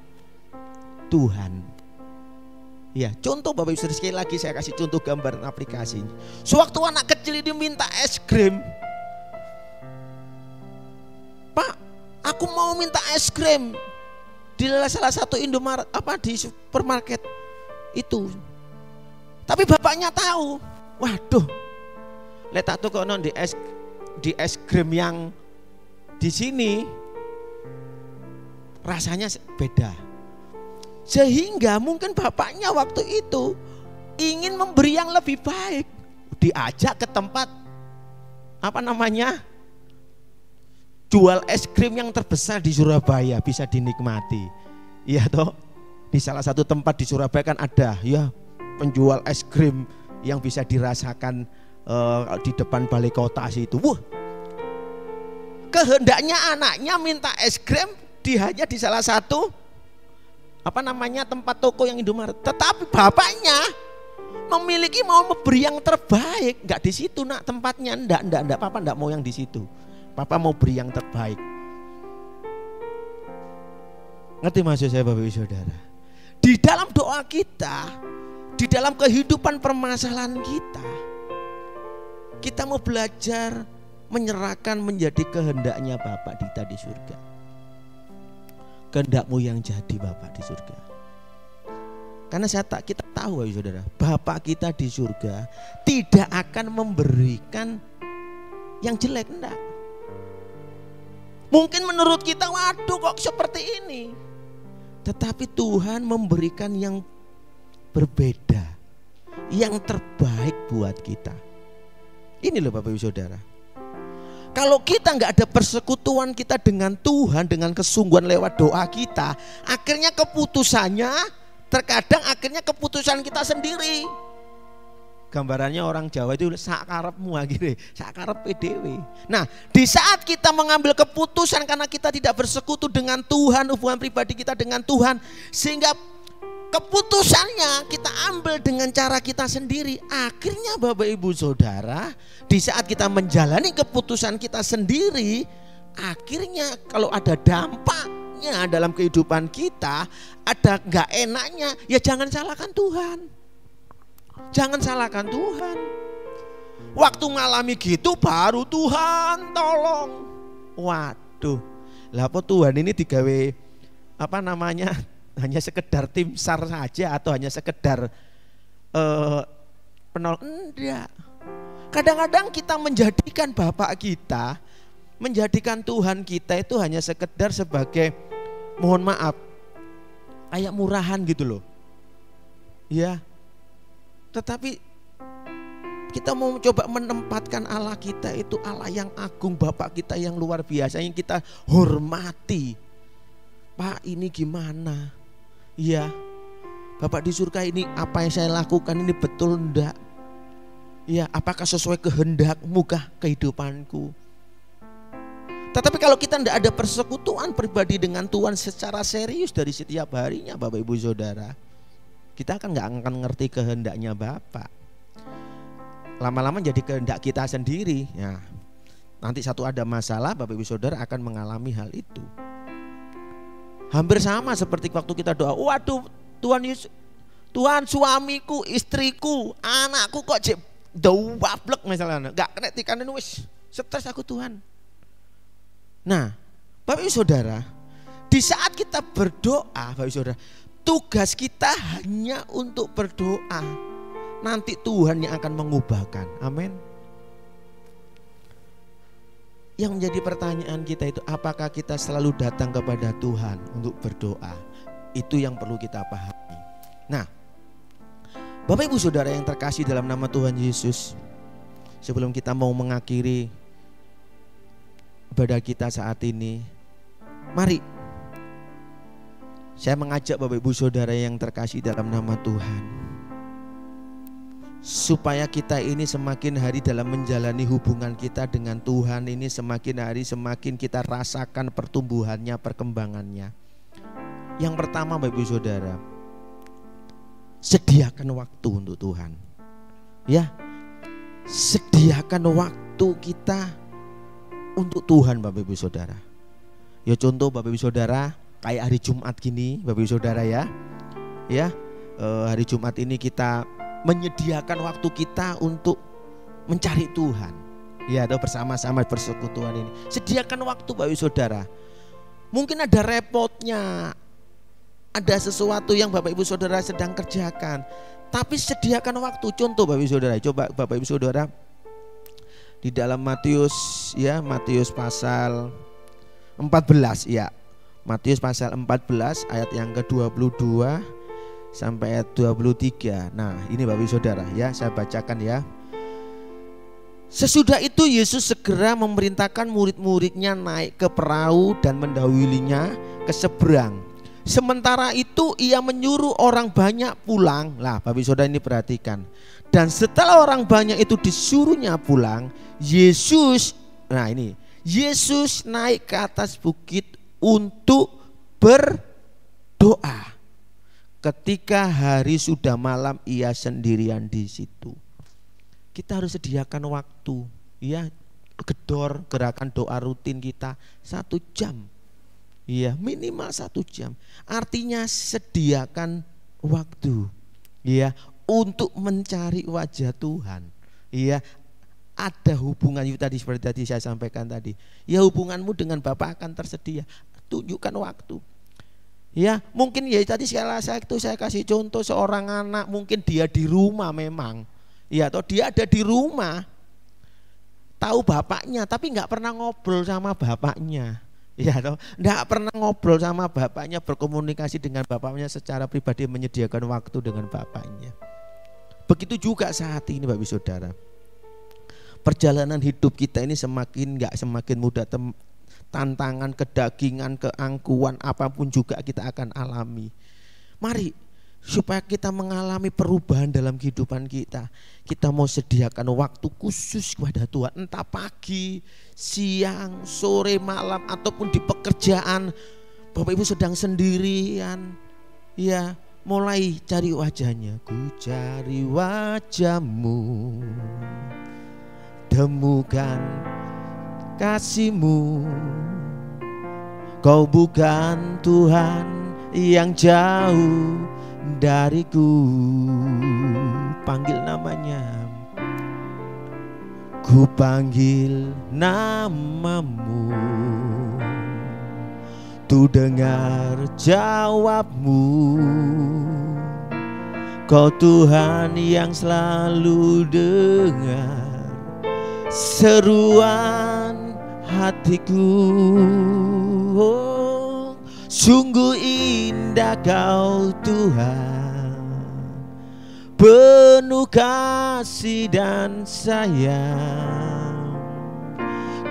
Tuhan. Ya, contoh Bapak Ibu sekali lagi saya kasih contoh gambaran aplikasinya. Sewaktu anak kecil ini minta es krim, Pak, aku mau minta es krim di salah satu Indomaret di supermarket itu. Tapi bapaknya tahu, waduh, letak tuh kono di es krim yang di sini rasanya beda. Sehingga mungkin bapaknya waktu itu ingin memberi yang lebih baik. Diajak ke tempat jual es krim yang terbesar di Surabaya, bisa dinikmati. Iya toh, di salah satu tempat di Surabaya kan ada ya penjual es krim yang bisa dirasakan di depan balai kota situ. Wah, kehendaknya anaknya minta es krim hanya di salah satu tempat toko yang Indomaret. Tetapi bapaknya memiliki mau memberi yang terbaik. Enggak di situ nak tempatnya, enggak, papa enggak mau yang di situ. Papa mau beri yang terbaik. Ngerti maksud saya Bapak Ibu Saudara? Di dalam doa kita, di dalam kehidupan permasalahan kita mau belajar menyerahkan menjadi kehendaknya Bapa kita di surga. Kehendakmu yang jadi Bapa di surga. Karena kita tahu Bapak Saudara, Bapa kita di surga tidak akan memberikan yang jelek, enggak. Mungkin menurut kita, waduh kok seperti ini. Tetapi Tuhan memberikan yang berbeda, yang terbaik buat kita. Ini loh Bapak Ibu Saudara. Kalau kita nggak ada persekutuan kita dengan Tuhan, dengan kesungguhan lewat doa kita, akhirnya keputusannya terkadang keputusan kita sendiri. Gambarannya orang Jawa itu sakarepmu akhirnya, sakarep PDW. Nah, di saat kita mengambil keputusan karena kita tidak bersekutu dengan Tuhan, hubungan pribadi kita dengan Tuhan, sehingga keputusannya kita ambil dengan cara kita sendiri. Akhirnya Bapak Ibu Saudara, di saat kita menjalani keputusan kita sendiri, akhirnya kalau ada dampaknya dalam kehidupan kita, ada gak enaknya, ya jangan salahkan Tuhan. Jangan salahkan Tuhan. Waktu ngalami gitu baru Tuhan tolong. Waduh, lah apa Tuhan ini digawe hanya sekedar tim SAR saja atau hanya sekedar enggak. Kadang-kadang kita menjadikan Bapak kita, menjadikan Tuhan kita itu hanya sekedar sebagai, mohon maaf, kayak murahan gitu loh. Ya. Tetapi kita mau coba menempatkan Allah kita itu Allah yang agung, Bapak kita yang luar biasa, yang kita hormati. Pak, ini gimana? Iya, Bapak di surga, ini apa yang saya lakukan ini betul enggak? Ya, apakah sesuai kehendakmu kah kehidupanku? Tetapi kalau kita enggak ada persekutuan pribadi dengan Tuhan secara serius dari setiap harinya Bapak Ibu Saudara, kita enggak akan ngerti kehendaknya Bapak. Lama-lama jadi kehendak kita sendiri. Ya, nanti satu ada masalah Bapak Ibu Saudara akan mengalami hal itu. Hampir sama seperti waktu kita doa, waduh Tuhan Yesus, Tuhan suamiku, istriku, anakku kok wablek misalnya, gak kena tikanin, wis stres aku Tuhan. Nah Bapak Ibu Saudara, di saat kita berdoa Bapak Ibu Saudara, tugas kita hanya untuk berdoa. Nanti Tuhan yang akan mengubahkan. Amin. Yang menjadi pertanyaan kita itu, apakah kita selalu datang kepada Tuhan untuk berdoa? Itu yang perlu kita pahami. Nah, Bapak Ibu Saudara yang terkasih dalam nama Tuhan Yesus, sebelum kita mau mengakhiri ibadah kita saat ini, mari saya mengajak Bapak Ibu Saudara yang terkasih dalam nama Tuhan, supaya kita ini semakin hari dalam menjalani hubungan kita dengan Tuhan ini, semakin hari semakin kita rasakan pertumbuhannya, perkembangannya. Yang pertama Bapak Ibu Saudara, sediakan waktu untuk Tuhan. Ya, sediakan waktu kita untuk Tuhan Bapak Ibu Saudara. Ya contoh Bapak Ibu Saudara, kayak hari Jumat gini Bapak Ibu Saudara ya. Ya, hari Jumat ini kita menyediakan waktu kita untuk mencari Tuhan. Ya, atau bersama-sama persekutuan ini. Sediakan waktu Bapak Ibu Saudara. Mungkin ada repotnya, ada sesuatu yang Bapak Ibu Saudara sedang kerjakan, tapi sediakan waktu. Contoh Bapak Ibu Saudara, coba Bapak Ibu Saudara di dalam Matius ya, Matius pasal 14 ya. Matius pasal 14 ayat yang ke-22 sampai ayat 23. Nah, ini Bapak Ibu Saudara ya, saya bacakan ya. Sesudah itu Yesus segera memerintahkan murid-muridnya naik ke perahu dan mendahulunya ke seberang. Sementara itu ia menyuruh orang banyak pulang. Lah Bapak Saudara ini perhatikan. Dan setelah orang banyak itu disuruhnya pulang, Yesus naik ke atas bukit untuk berdoa. Ketika hari sudah malam ia sendirian di situ. Kita harus sediakan waktu ya, gedor gerakan doa rutin kita 1 jam. Iya, minimal 1 jam. Artinya sediakan waktu ya untuk mencari wajah Tuhan. Iya, ada hubungan itu tadi seperti tadi saya sampaikan tadi. Ya, hubunganmu dengan Bapa akan tersedia. Tunjukkan waktu. Ya, mungkin ya tadi saya kasih contoh seorang anak, mungkin dia di rumah memang. Ya, atau dia ada di rumah, tahu bapaknya, tapi nggak pernah ngobrol sama bapaknya. Ya, atau nggak pernah ngobrol sama bapaknya, berkomunikasi dengan bapaknya secara pribadi, menyediakan waktu dengan bapaknya. Begitu juga saat ini Bapak Ibu Saudara. Perjalanan hidup kita ini semakin mudah, tantangan, kedagingan, keangkuhan, apapun juga kita akan alami. Mari supaya kita mengalami perubahan dalam kehidupan kita, kita mau sediakan waktu khusus kepada Tuhan, entah pagi, siang, sore, malam, ataupun di pekerjaan. Bapak Ibu sedang sendirian, ya mulai cari wajahnya. Ku cari wajahmu, temukan kasih-Mu. Kau bukan Tuhan yang jauh dariku. Panggil namanya, ku panggil namamu, tu dengar jawabmu. Kau Tuhan yang selalu dengar seruan hatiku. Oh, sungguh indah Kau Tuhan, penuh kasih dan sayang.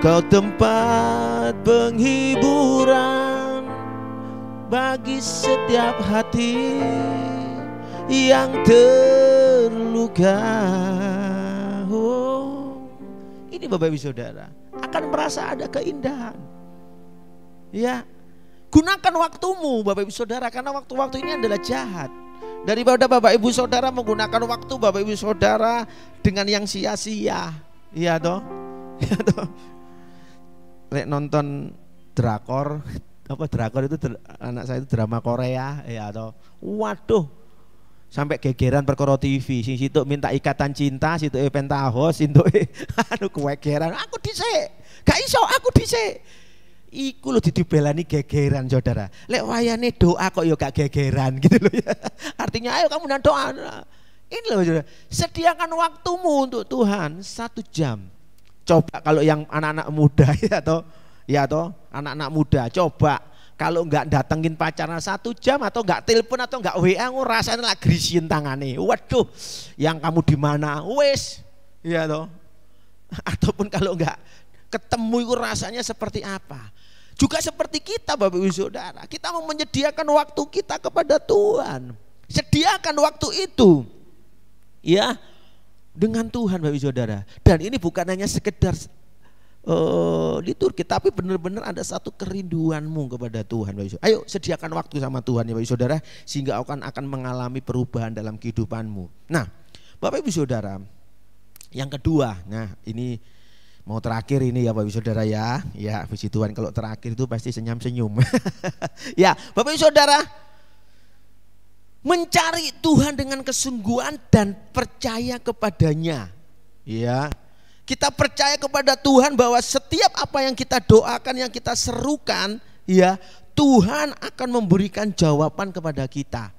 Kau tempat penghiburan bagi setiap hati yang terluka. Oh, ini Bapak Ibu Saudara akan merasa ada keindahan. Ya, gunakan waktumu Bapak Ibu Saudara, karena waktu-waktu ini adalah jahat. Daripada Bapak Ibu Saudara menggunakan waktu Bapak Ibu Saudara dengan yang sia-sia, iya toh? Iya toh? Lek nonton drakor, apa drakor itu anak saya itu drama Korea, ya toh. Waduh, sampai gegeran perkara TV, sing situ minta ikatan cinta, situ pentahos, situ aduh kewegeran, aku dhisik, gak iso aku dhisik. Iku lho dibelani gegeran Saudara. Lek wayane doa kok ya gak gegeran gitu loh ya. Artinya ayo kamu dan doa. Ini loh Saudara, sediakan waktumu untuk Tuhan 1 jam. Coba kalau yang anak-anak muda ya toh anak-anak muda, coba kalau nggak datengin pacarnya 1 jam, atau nggak telepon, atau nggak WA, rasanya lagi grisiin tangane. Waduh, yang kamu di mana? Wes, ya toh. Ataupun kalau nggak ketemu itu rasanya seperti apa? Juga seperti kita Bapak Ibu Saudara, kita mau menyediakan waktu kita kepada Tuhan. Sediakan waktu itu, ya, dengan Tuhan Bapak Ibu Saudara. Dan ini bukan hanya sekedar liturgi, tapi benar-benar ada satu kerinduanmu kepada Tuhan Bapak Ibu. Ayo sediakan waktu sama Tuhan ya Bapak Ibu Saudara, sehingga akan mengalami perubahan dalam kehidupanmu. Nah Bapak Ibu Saudara, yang kedua, nah ini mau terakhir ini ya Bapak Ibu Saudara ya. Ya puji Tuhan, kalau terakhir itu pasti senyum-senyum. Ya Bapak Ibu Saudara, mencari Tuhan dengan kesungguhan dan percaya kepadanya. Ya, kita percaya kepada Tuhan bahwa setiap apa yang kita doakan, yang kita serukan, ya, Tuhan akan memberikan jawaban kepada kita.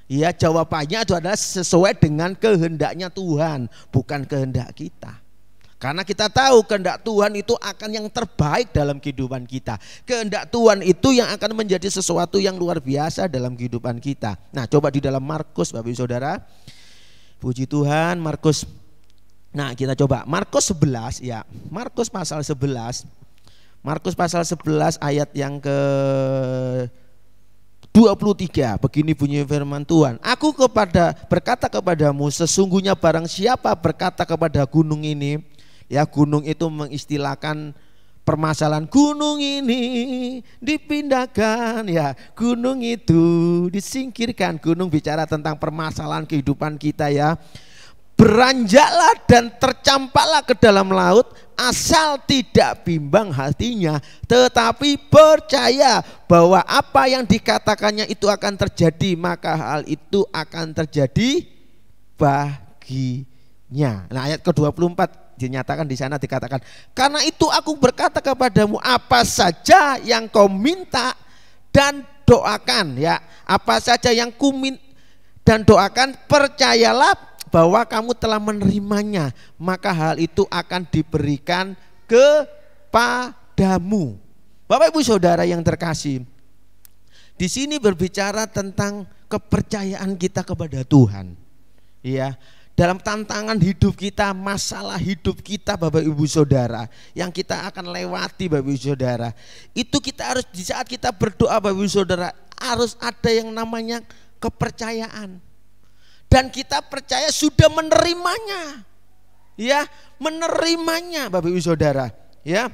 Ya, jawabannya itu adalah sesuai dengan kehendaknya Tuhan, bukan kehendak kita. Karena kita tahu kehendak Tuhan itu akan yang terbaik dalam kehidupan kita. Kehendak Tuhan itu yang akan menjadi sesuatu yang luar biasa dalam kehidupan kita. Nah, coba di dalam Markus, Bapak Ibu Saudara. Puji Tuhan, Markus. Nah, kita coba Markus 11 ya. Markus pasal 11. Markus pasal 11 ayat yang ke 23. Begini bunyi firman Tuhan. Aku berkata kepadamu, sesungguhnya barang siapa berkata kepada gunung ini, ya, gunung itu mengistilahkan permasalahan, gunung ini dipindahkan, ya, gunung itu disingkirkan. Gunung bicara tentang permasalahan kehidupan kita, ya. Beranjaklah dan tercampaklah ke dalam laut, asal tidak bimbang hatinya, tetapi percaya bahwa apa yang dikatakannya itu akan terjadi, maka hal itu akan terjadi baginya. Nah, ayat ke-24 dinyatakan di sana, dikatakan, karena itu aku berkata kepadamu, apa saja yang kau minta dan doakan, ya, apa saja yang ku minta dan doakan, percayalah bahwa kamu telah menerimanya, maka hal itu akan diberikan kepadamu. Bapak Ibu Saudara yang terkasih, di sini berbicara tentang kepercayaan kita kepada Tuhan. Ya, dalam tantangan hidup kita, masalah hidup kita, Bapak Ibu Saudara, yang kita akan lewati, Bapak Ibu Saudara, itu kita harus, di saat kita berdoa, Bapak Ibu Saudara, harus ada yang namanya kepercayaan. Dan kita percaya sudah menerimanya, ya, menerimanya, Bapak Ibu Saudara, ya,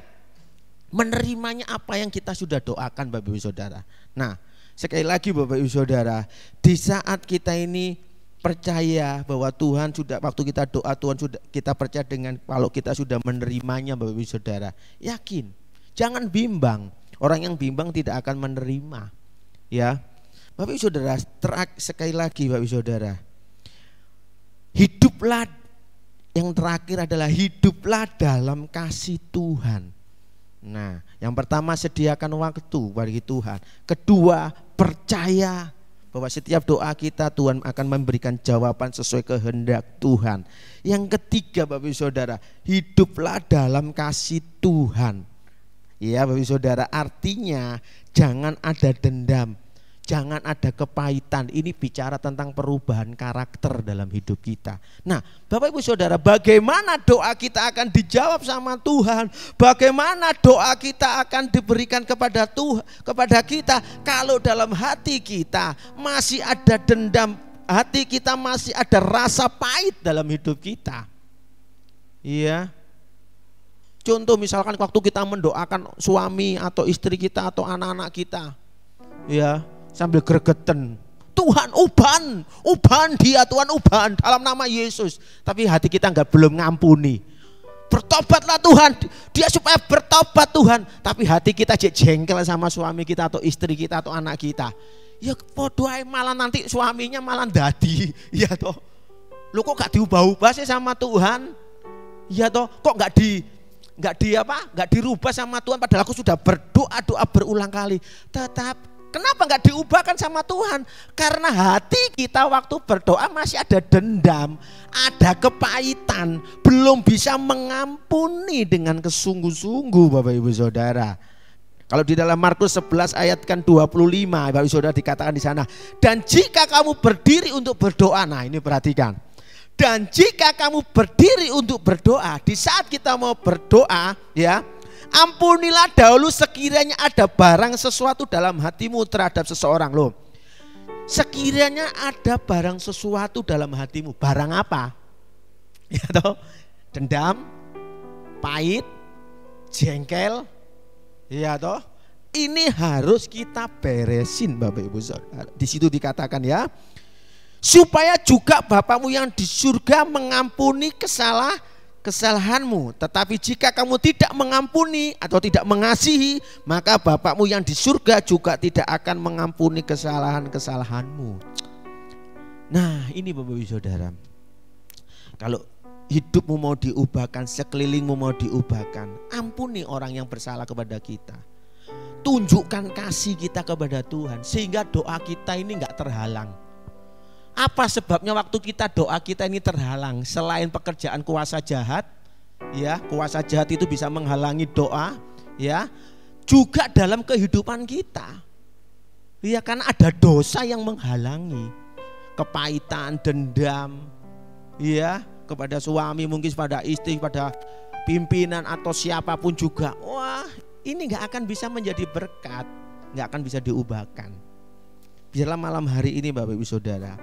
menerimanya apa yang kita sudah doakan, Bapak Ibu Saudara. Nah, sekali lagi Bapak Ibu Saudara, di saat kita ini percaya bahwa Tuhan sudah, waktu kita doa Tuhan sudah, kita percaya dengan kalau kita sudah menerimanya, Bapak Ibu Saudara, yakin, jangan bimbang. Orang yang bimbang tidak akan menerima, ya. Bapak Ibu Saudara, sekali lagi Bapak Ibu Saudara, hiduplah, yang terakhir adalah hiduplah dalam kasih Tuhan. Nah, yang pertama sediakan waktu bagi Tuhan. Kedua, percaya bahwa setiap doa kita Tuhan akan memberikan jawaban sesuai kehendak Tuhan. Yang ketiga Bapak Ibu Saudara, hiduplah dalam kasih Tuhan. Ya Bapak Ibu Saudara, artinya jangan ada dendam, jangan ada kepahitan. Ini bicara tentang perubahan karakter dalam hidup kita. Nah, Bapak Ibu Saudara, bagaimana doa kita akan dijawab sama Tuhan? Bagaimana doa kita akan diberikan kepada Tuhan, kepada kita, kalau dalam hati kita masih ada dendam, hati kita masih ada rasa pahit dalam hidup kita? Iya. Contoh misalkan waktu kita mendoakan suami atau istri kita atau anak-anak kita, ya, sambil gregetan, Tuhan uban dia, Tuhan uban dalam nama Yesus. Tapi hati kita belum ngampuni. Bertobatlah Tuhan, dia supaya bertobat Tuhan. Tapi hati kita jengkel sama suami kita atau istri kita atau anak kita. Ya podo ae, malah nanti suaminya malah dadi. Ya toh, lu kok gak diubah-ubah sih sama Tuhan? Ya toh, kok gak dirubah sama Tuhan, padahal aku sudah berdoa berulang kali. Kenapa nggak diubahkan sama Tuhan? Karena hati kita waktu berdoa masih ada dendam, ada kepahitan, belum bisa mengampuni dengan kesungguh-sungguh, Bapak Ibu Saudara. Kalau di dalam Markus 11 ayat kan 25, Bapak Ibu Saudara, dikatakan di sana, dan jika kamu berdiri untuk berdoa, nah ini perhatikan. Dan jika kamu berdiri untuk berdoa, di saat kita mau berdoa, ya, ampunilah dahulu sekiranya ada barang sesuatu dalam hatimu terhadap seseorang. Loh, sekiranya ada barang sesuatu dalam hatimu, barang apa? Ya toh, dendam, pahit, jengkel, ya toh, ini harus kita beresin, Bapak Ibu Saudara. Di situ dikatakan, ya, supaya juga Bapamu yang di surga mengampuni kesalahanmu. Tetapi jika kamu tidak mengampuni atau tidak mengasihi, maka Bapakmu yang di surga juga tidak akan mengampuni kesalahan-kesalahanmu. Nah, ini Bapak Ibu Saudara. Kalau hidupmu mau diubahkan, sekelilingmu mau diubahkan, ampuni orang yang bersalah kepada kita. Tunjukkan kasih kita kepada Tuhan sehingga doa kita ini enggak terhalang. Apa sebabnya waktu kita doa kita ini terhalang? Selain pekerjaan kuasa jahat, ya, kuasa jahat itu bisa menghalangi doa, ya. Juga dalam kehidupan kita. Ya, karena ada dosa yang menghalangi. Kepahitan, dendam, ya, kepada suami, mungkin pada istri, pada pimpinan atau siapapun juga. Wah, ini nggak akan bisa menjadi berkat, nggak akan bisa diubahkan. Biarlah malam hari ini Bapak Ibu Saudara,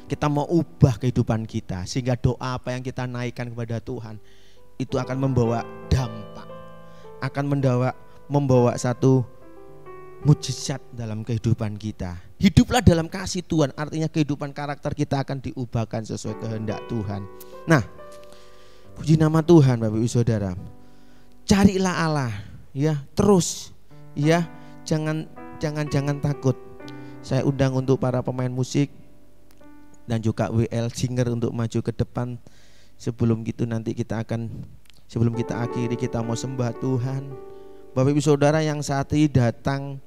kita mau ubah kehidupan kita sehingga doa apa yang kita naikkan kepada Tuhan itu akan membawa dampak, akan membawa satu mujizat dalam kehidupan kita. Hiduplah dalam kasih Tuhan, artinya kehidupan karakter kita akan diubahkan sesuai kehendak Tuhan. Nah, puji nama Tuhan Bapak Ibu Saudara. Carilah Allah, ya, terus, ya, jangan takut. Saya undang untuk para pemain musik dan juga WL Singer untuk maju ke depan. Sebelum kita akhiri, kita mau sembah Tuhan. Bapak Ibu Saudara yang saat ini datang,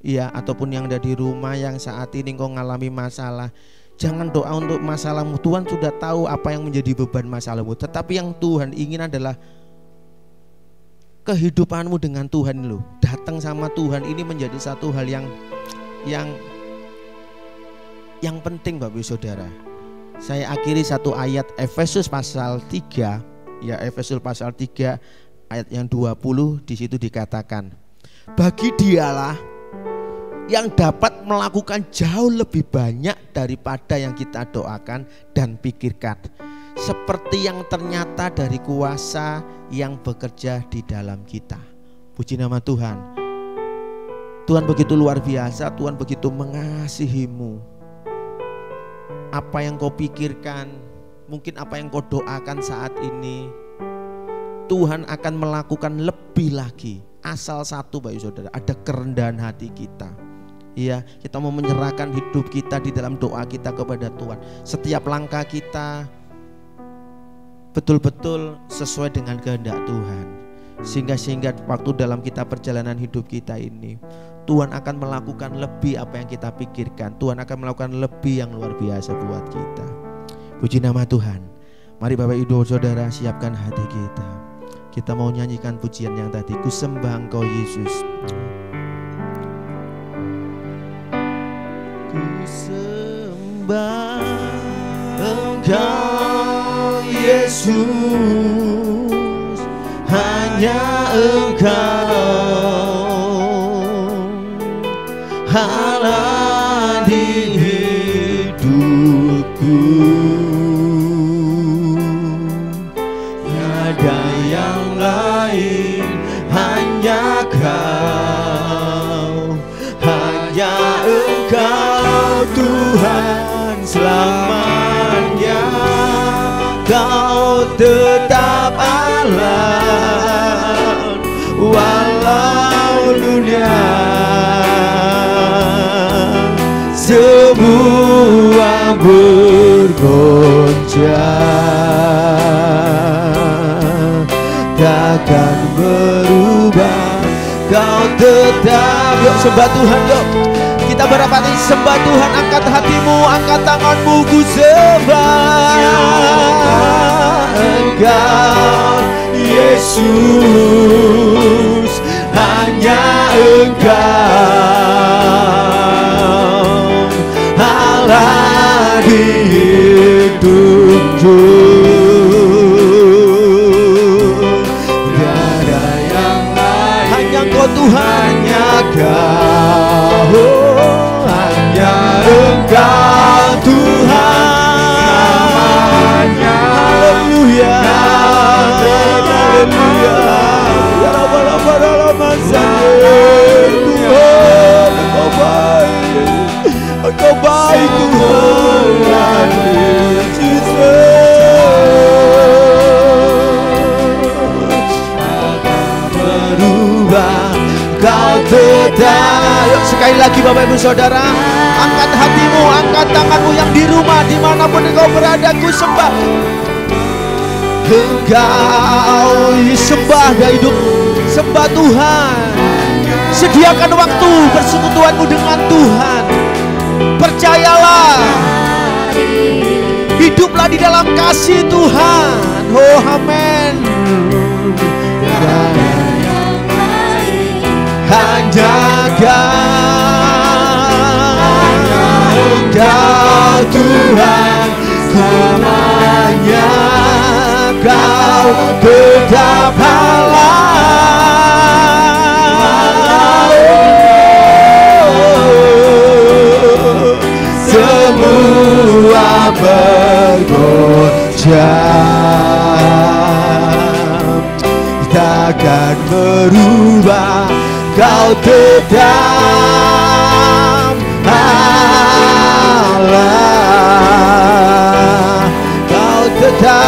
ya, ataupun yang ada di rumah yang saat ini kau ngalami masalah, jangan doa untuk masalahmu. Tuhan sudah tahu apa yang menjadi beban masalahmu. Tetapi yang Tuhan ingin adalah kehidupanmu dengan Tuhan lo. Datang sama Tuhan ini menjadi satu hal yang penting Bapak Ibu Saudara. Saya akhiri satu ayat Efesus pasal 3, ya, Efesus pasal 3 ayat yang 20. Di situ dikatakan, bagi Dialah yang dapat melakukan jauh lebih banyak daripada yang kita doakan dan pikirkan, seperti yang ternyata dari kuasa yang bekerja di dalam kita. Puji nama Tuhan. Tuhan begitu luar biasa, Tuhan begitu mengasihimu. Apa yang kau pikirkan, mungkin apa yang kau doakan saat ini, Tuhan akan melakukan lebih lagi. Asal satu Bapak Saudara, ada kerendahan hati kita. Iya, kita mau menyerahkan hidup kita di dalam doa kita kepada Tuhan. Setiap langkah kita betul-betul sesuai dengan kehendak Tuhan. Sehingga waktu dalam kita perjalanan hidup kita ini, Tuhan akan melakukan lebih apa yang kita pikirkan. Tuhan akan melakukan lebih yang luar biasa buat kita. Puji nama Tuhan. Mari Bapak Ibu Saudara, siapkan hati kita. Kita mau nyanyikan pujian yang tadi, ku sembah Engkau Yesus. Ku sembah Engkau Yesus, hanya Engkau Allah di hidupku. Tiada yang lain, hanya Kau, hanya Engkau Tuhan selamanya. Kau tetap Allah walau dunia semua bergoncang, takkan berubah. Kau tetap. Yuk sembah Tuhan, yuk kita berapati sembah Tuhan. Angkat hatimu, angkat tanganmu, ku sembah Engkau Yesus, hanya Engkau Allah di hidupku. Tiada yang lain, hanya Engkau Tuhan, hanya Kau, hanya Engkau Tuhan. Haleluya, haleluya. Ya Rabbal alamin, Tuhan Engkau baik, Engkau baik Tuhan. Berubah, Kau tetap. Yuk sekali lagi Bapak Ibu Saudara, Angkat hatimu, angkat tanganmu yang di rumah, dimanapun engkau berada, ku sembah Engkau. Sembah gaya hidup, sembah Tuhan. Sediakan waktu persekutuanmu dengan Tuhan. Percayalah, hiduplah di dalam kasih Tuhan. Oh amin. Hanya Engkau Tuhan, selamanya Kau tetap Allah. Semua bergoncang, takkan berubah. Kau tetap Allah, Kau tetap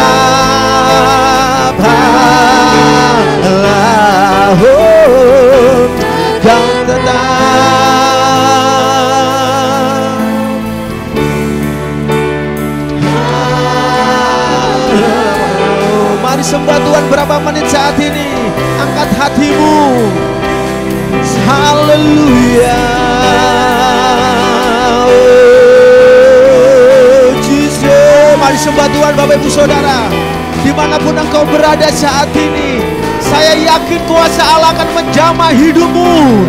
Allah, oh, Kau tetap. Mari sembah Tuhan berapa menit saat ini. Angkat hatimu. Haleluya, oh, Jesus. Mari sembah Tuhan Bapak Ibu Saudara, dimanapun engkau berada saat ini. Saya yakin kuasa Allah akan menjamah hidupmu,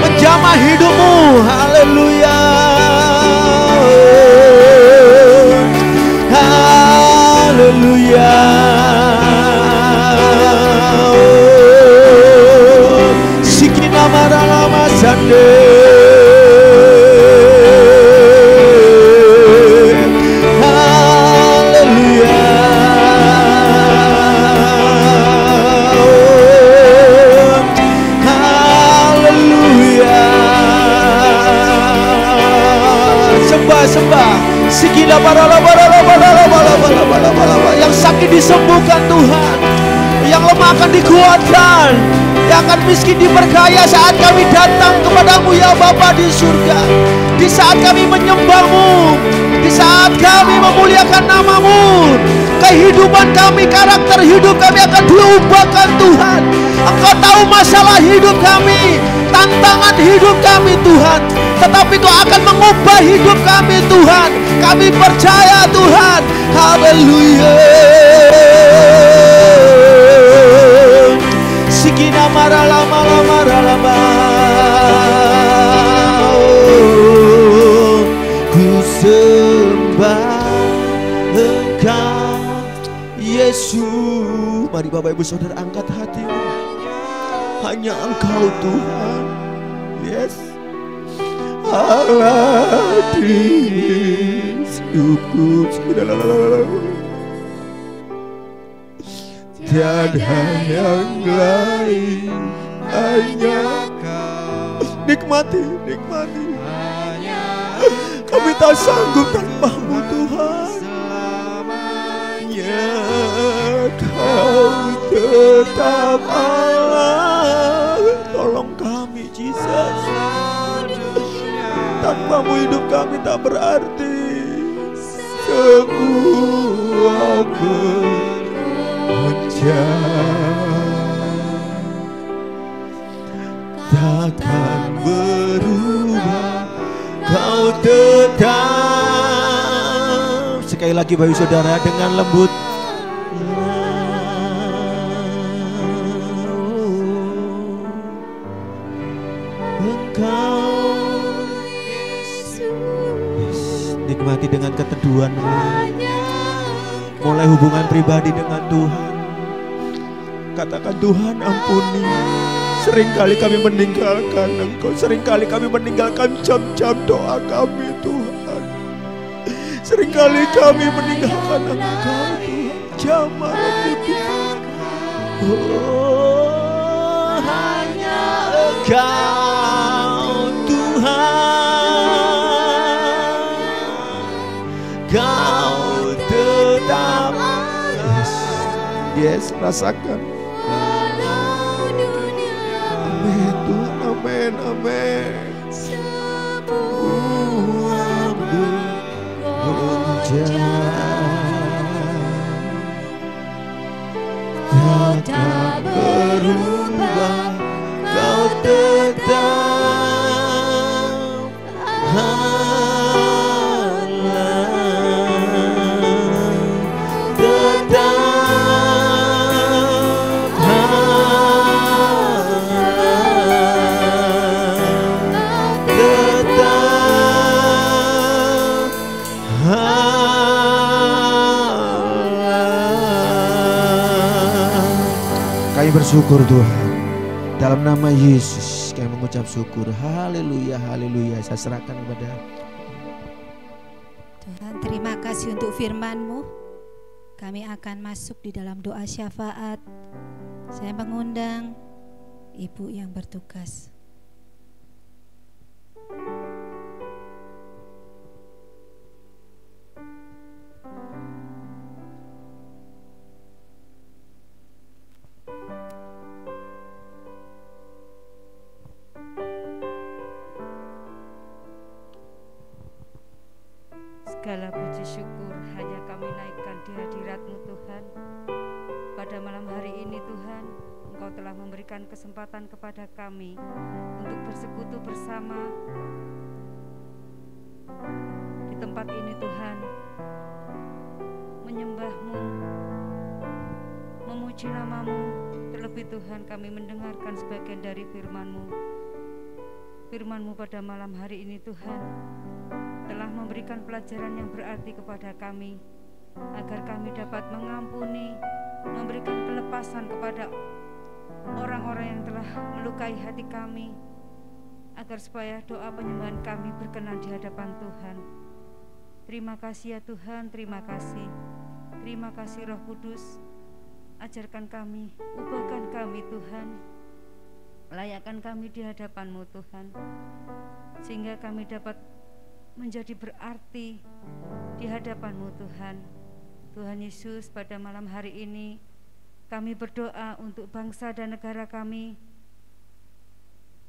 menjamah hidupmu. Haleluya, haleluya. Maralama sande, haleluya, haleluya. Sembah, sikila barala. Yang sakit disembuhkan Tuhan, yang lemah akan dikuatkan, yang akan miskin diberkaya saat kami datang kepadamu ya Bapa di surga. Di saat kami menyembahmu, di saat kami memuliakan namamu, kehidupan kami, karakter hidup kami akan diubahkan Tuhan. Engkau tahu masalah hidup kami, tantangan hidup kami Tuhan, tetapi Kau akan mengubah hidup kami Tuhan. Kami percaya Tuhan. Haleluya. Sikina maralama. Ku sembah Engkau Yesus. Mari Bapak Ibu Saudara angkat hatimu. Hanya Engkau Tuhan. Yes. Allah di hidupku. Tiada yang lain, hanya Kau. Nikmati. Kami tak sanggup tanpa-Mu Tuhan. Selamanya Kau tetap Allah. Tolong kami Jesus. Tanpa-Mu hidup kami tak berarti. Semua takkan berubah. Kau tetap. Sekali lagi Bapak Saudara dengan lembut. Engkau Yesus. Nikmati dengan keteduhanmu. Mulai hubungan pribadi dengan Tuhan. Katakan Tuhan ampuni. Seringkali kami meninggalkan Engkau. Seringkali kami meninggalkan jam-jam doa kami Tuhan. Seringkali kami meninggalkan Engkau Tuhan. Jamah Tuhan. Oh, hanya Engkau Tuhan. Kau tetap. Yes, rasakan. Amin Tuhan, amin. Kau tak berubah, Kau tetap Allah, tetap Allah, tetap Allah. Kami bersyukur Tuhan. Dalam nama Yesus kami mengucap syukur. Haleluya, haleluya. Saya serahkan kepada Tuhan. Terima kasih untuk firman-Mu. Kami akan masuk di dalam doa syafaat. Saya mengundang Ibu yang bertugas. Segala puji syukur hanya kami naikkan di hadirat-Mu Tuhan. Pada malam hari ini Tuhan, Engkau telah memberikan kesempatan kepada kami untuk bersekutu bersama di tempat ini Tuhan, menyembah-Mu, memuji nama-Mu. Terlebih Tuhan, kami mendengarkan sebagian dari firman-Mu. Firman-Mu pada malam hari ini Tuhan telah memberikan pelajaran yang berarti kepada kami, agar kami dapat mengampuni, memberikan kelepasan kepada orang-orang yang telah melukai hati kami, agar supaya doa penyembahan kami berkenan di hadapan Tuhan. Terima kasih ya Tuhan, terima kasih. Terima kasih Roh Kudus, ajarkan kami, ubahkan kami Tuhan, layakkan kami di hadapan-Mu Tuhan, sehingga kami dapat menjadi berarti di hadapan-Mu Tuhan. Tuhan Yesus, pada malam hari ini kami berdoa untuk bangsa dan negara kami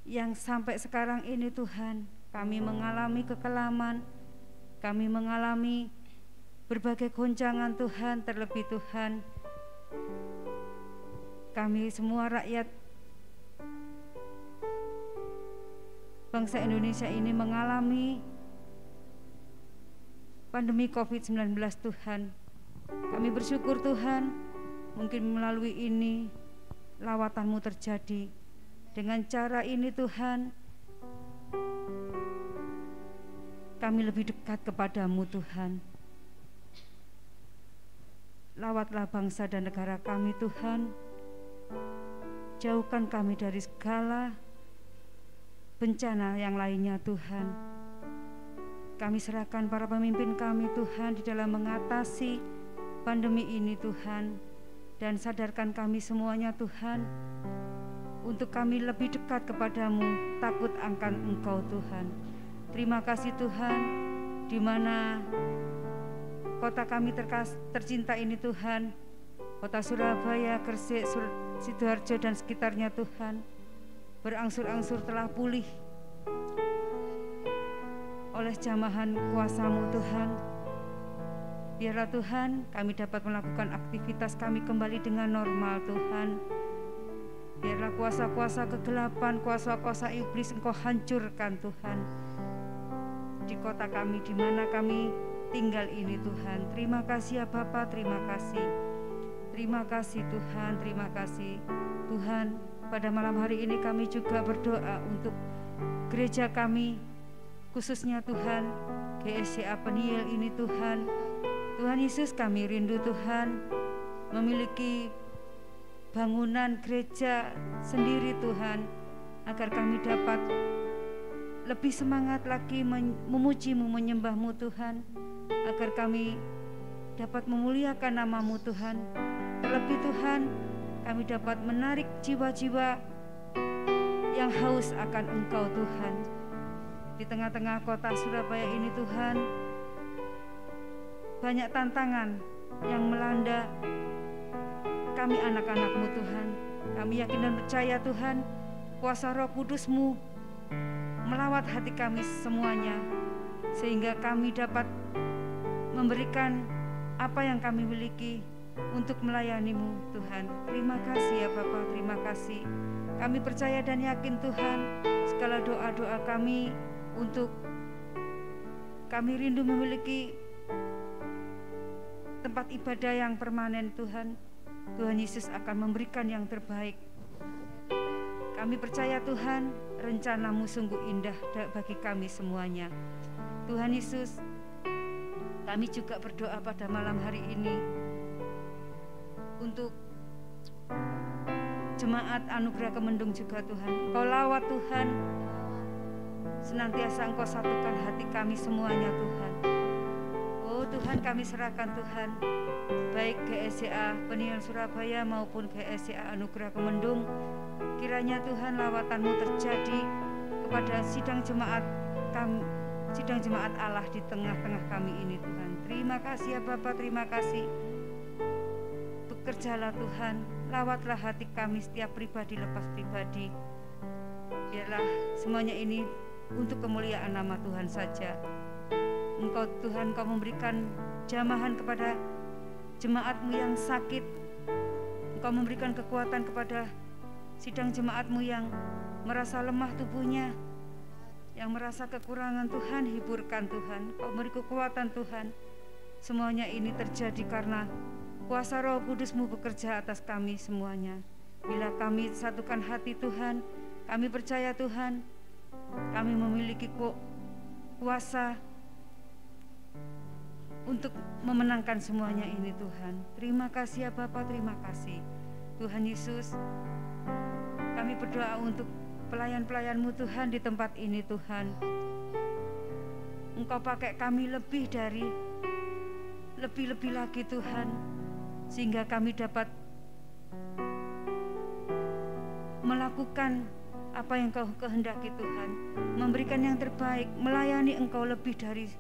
yang sampai sekarang ini Tuhan, kami mengalami kekelaman, kami mengalami berbagai goncangan Tuhan. Terlebih Tuhan, kami semua rakyat bangsa Indonesia ini mengalami pandemi COVID-19 Tuhan. Kami bersyukur Tuhan, mungkin melalui ini lawatan-Mu terjadi. Dengan cara ini Tuhan, kami lebih dekat kepada-Mu Tuhan. Lawatlah bangsa dan negara kami Tuhan. Jauhkan kami dari segala bencana yang lainnya Tuhan. Kami serahkan para pemimpin kami Tuhan di dalam mengatasi pandemi ini Tuhan. Dan sadarkan kami semuanya Tuhan, untuk kami lebih dekat kepada-Mu, takut akan Engkau Tuhan. Terima kasih Tuhan, di mana kota kami tercinta ini Tuhan, kota Surabaya, Gresik, Sidoarjo dan sekitarnya Tuhan, berangsur-angsur telah pulih oleh jamahan kuasa-Mu Tuhan. Biarlah Tuhan kami dapat melakukan aktivitas kami kembali dengan normal Tuhan. Biarlah kuasa-kuasa kegelapan, kuasa-kuasa iblis Engkau hancurkan Tuhan di kota kami, di mana kami tinggal ini Tuhan. Terima kasih ya Bapa, terima kasih. Terima kasih Tuhan, terima kasih Tuhan. Pada malam hari ini kami juga berdoa untuk gereja kami, khususnya Tuhan GSCA Peniel ini Tuhan. Tuhan Yesus, kami rindu Tuhan memiliki bangunan gereja sendiri Tuhan, agar kami dapat lebih semangat lagi memuji-Mu, menyembah-Mu Tuhan, agar kami dapat memuliakan nama-Mu Tuhan. Terlebih Tuhan, kami dapat menarik jiwa-jiwa yang haus akan Engkau Tuhan. Di tengah-tengah kota Surabaya ini Tuhan, banyak tantangan yang melanda kami anak-anak-Mu Tuhan. Kami yakin dan percaya Tuhan, kuasa Roh Kudus-Mu melawat hati kami semuanya, sehingga kami dapat memberikan apa yang kami miliki untuk melayani-Mu Tuhan. Terima kasih ya Bapa, terima kasih. Kami percaya dan yakin Tuhan, segala doa-doa kami untuk kami rindu memiliki tempat ibadah yang permanen Tuhan. Tuhan Yesus akan memberikan yang terbaik. Kami percaya Tuhan, rencana-Mu sungguh indah bagi kami semuanya. Tuhan Yesus, kami juga berdoa pada malam hari ini untuk jemaat Anugerah Kemendung juga Tuhan. Engkau lawat Tuhan, senantiasa Engkau satukan hati kami semuanya Tuhan. Oh Tuhan, kami serahkan Tuhan, baik GSCA Peniel Surabaya maupun GSCA Anugerah Kemendung. Kiranya Tuhan lawatan-Mu terjadi kepada sidang jemaat kami, sidang jemaat Allah di tengah-tengah kami ini Tuhan. Terima kasih ya Bapa, terima kasih. Bekerjalah Tuhan, lawatlah hati kami setiap pribadi lepas pribadi. Biarlah semuanya ini untuk kemuliaan nama Tuhan saja. Engkau Tuhan, Engkau memberikan jamahan kepada jemaat-Mu yang sakit. Engkau memberikan kekuatan kepada sidang jemaat-Mu yang merasa lemah tubuhnya, yang merasa kekurangan. Tuhan, hiburkan Tuhan, Kau beri kekuatan Tuhan. Semuanya ini terjadi karena kuasa Roh Kudus-Mu bekerja atas kami semuanya. Bila kami satukan hati Tuhan, kami percaya Tuhan, kami memiliki kuasa untuk memenangkan semuanya ini Tuhan. Terima kasih ya Bapa, terima kasih. Tuhan Yesus, kami berdoa untuk pelayan-pelayan-Mu Tuhan di tempat ini Tuhan. Engkau pakai kami lebih lagi Tuhan, sehingga kami dapat melakukan apa yang Kau kehendaki Tuhan, memberikan yang terbaik, melayani Engkau lebih dari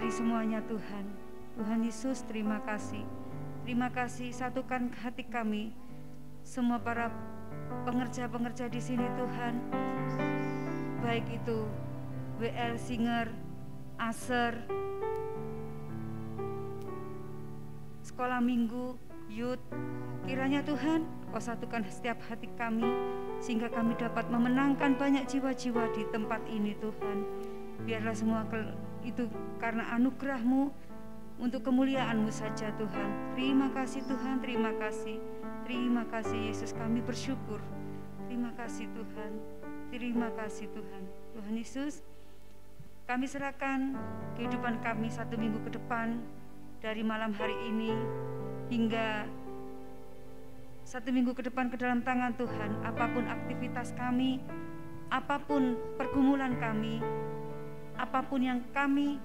semuanya Tuhan. Tuhan Yesus, terima kasih. Terima kasih, satukan hati kami, semua para pengerja-pengerja di sini Tuhan, baik itu WL Singer, Aser, sekolah minggu, youth. Kiranya Tuhan, Kau satukan setiap hati kami, sehingga kami dapat memenangkan banyak jiwa-jiwa di tempat ini Tuhan. Biarlah semua itu karena anugerah-Mu, untuk kemuliaan-Mu saja Tuhan. Terima kasih Tuhan, terima kasih. Terima kasih Yesus, kami bersyukur. Terima kasih Tuhan, terima kasih Tuhan. Tuhan Yesus, kami serahkan kehidupan kami 1 minggu ke depan, dari malam hari ini hingga 1 minggu ke depan ke dalam tangan Tuhan. Apapun aktivitas kami, apapun pergumulan kami, apapun yang kami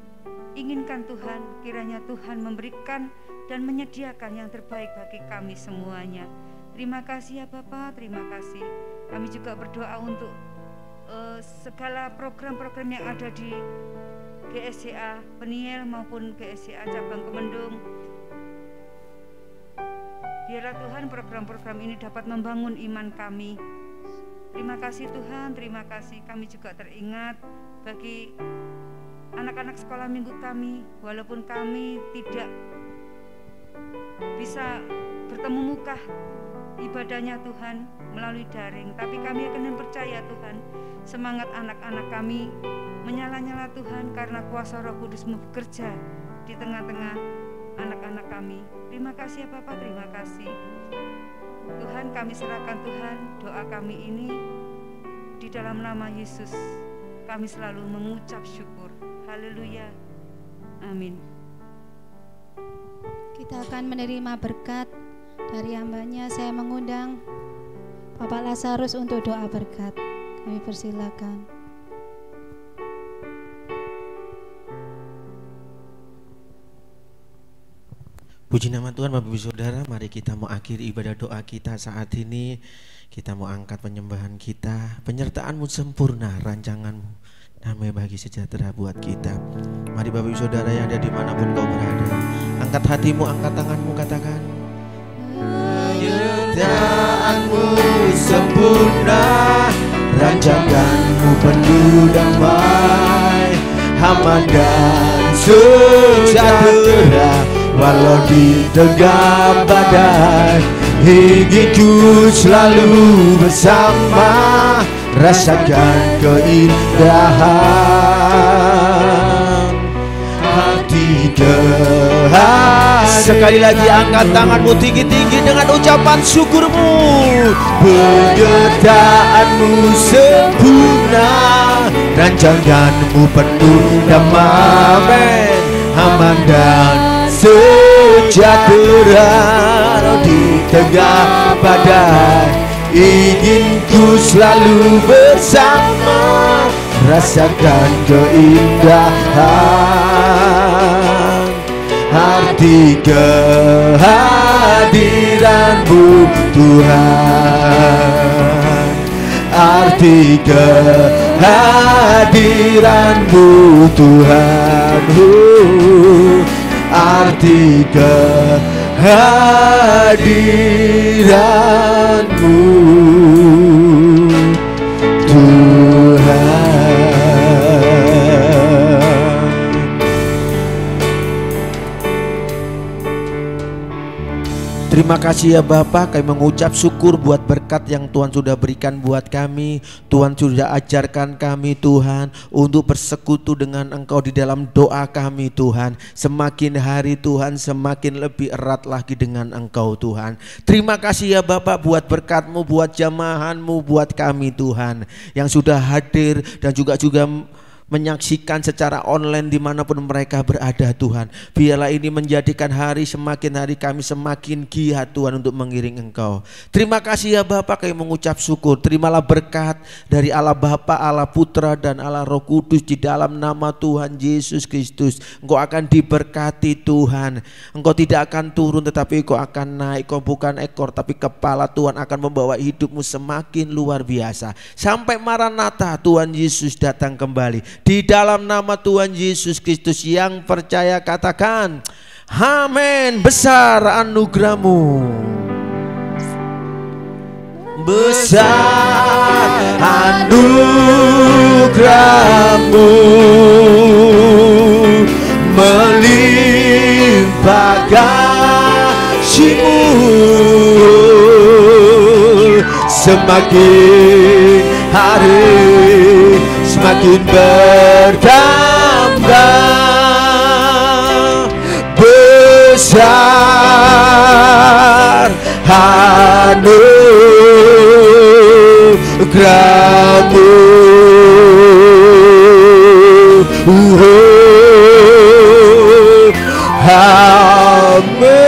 inginkan Tuhan, kiranya Tuhan memberikan dan menyediakan yang terbaik bagi kami semuanya. Terima kasih ya Bapa, terima kasih. Kami juga berdoa untuk segala program-program yang ada di GSCA Peniel maupun GSCA Cabang Kemendung. Biarlah Tuhan program-program ini dapat membangun iman kami. Terima kasih Tuhan, terima kasih. Kami juga teringat bagi anak-anak sekolah minggu kami, walaupun kami tidak bisa bertemu muka ibadahnya Tuhan melalui daring, tapi kami akan percaya Tuhan, semangat anak-anak kami menyala-nyala Tuhan, karena kuasa Roh Kudus-Mu bekerja di tengah-tengah anak-anak kami. Terima kasih ya Bapak, terima kasih Tuhan. Kami serahkan Tuhan doa kami ini di dalam nama Yesus. Kami selalu mengucap syukur. Haleluya, amin. Kita akan menerima berkat dari hambanya. Saya mengundang Bapak Lazarus untuk doa berkat. Kami persilakan. Puji nama Tuhan, Bapak Ibu Saudara. Mari kita mau akhiri ibadah doa kita saat ini. Kita mau angkat penyembahan kita. Penyertaan-Mu sempurna, rancangan-Mu damai bagi sejahtera buat kita. Mari Bapak Ibu Saudara yang ada dimanapun kau berada, angkat hatimu, angkat tanganmu, katakan: penyertaan-Mu sempurna, rancangan-Mu penuh damai aman dan sejahtera. Walau di tengah badai, inginku selalu bersama, rasakan keindahan hati Sekali lagi angkat tanganmu tinggi-tinggi dengan ucapan syukurmu. Penyertaanmu sempurna, rancanganmu penuh damai, aman dan sejahtera. Di tengah badai, inginku selalu bersama, rasakan keindahan arti kehadiranmu Tuhan, arti kehadiranmu Tuhan, arti kehadiranmu Tuhan. Terima kasih ya Bapak, kami mengucap syukur buat berkat yang Tuhan sudah berikan buat kami. Tuhan sudah ajarkan kami Tuhan untuk bersekutu dengan Engkau di dalam doa kami Tuhan. Semakin hari Tuhan semakin lebih erat lagi dengan Engkau Tuhan. Terima kasih ya Bapak buat berkat-Mu, buat jamahan-Mu, buat kami Tuhan yang sudah hadir dan juga menyaksikan secara online dimanapun mereka berada Tuhan. Biarlah ini menjadikan hari semakin hari kami semakin giat Tuhan untuk mengiring Engkau. Terima kasih ya Bapa, kami mengucap syukur. Terimalah berkat dari Allah Bapa, Allah Putra dan Allah Roh Kudus di dalam nama Tuhan Yesus Kristus. Engkau akan diberkati Tuhan. Engkau tidak akan turun tetapi Engkau akan naik. Engkau bukan ekor tapi kepala. Tuhan akan membawa hidupmu semakin luar biasa sampai Maranatha Tuhan Yesus datang kembali. Di dalam nama Tuhan Yesus Kristus, yang percaya katakan amin. Besar anugerah-Mu, besar anugerah-Mu, melimpah kasih-Mu, semakin hari semakin bertambah. Besar anugerah-Mu, amin.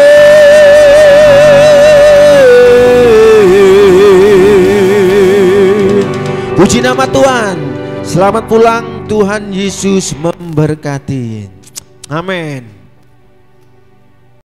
Puji nama Tuhan. Selamat pulang, Tuhan Yesus memberkati. Amin.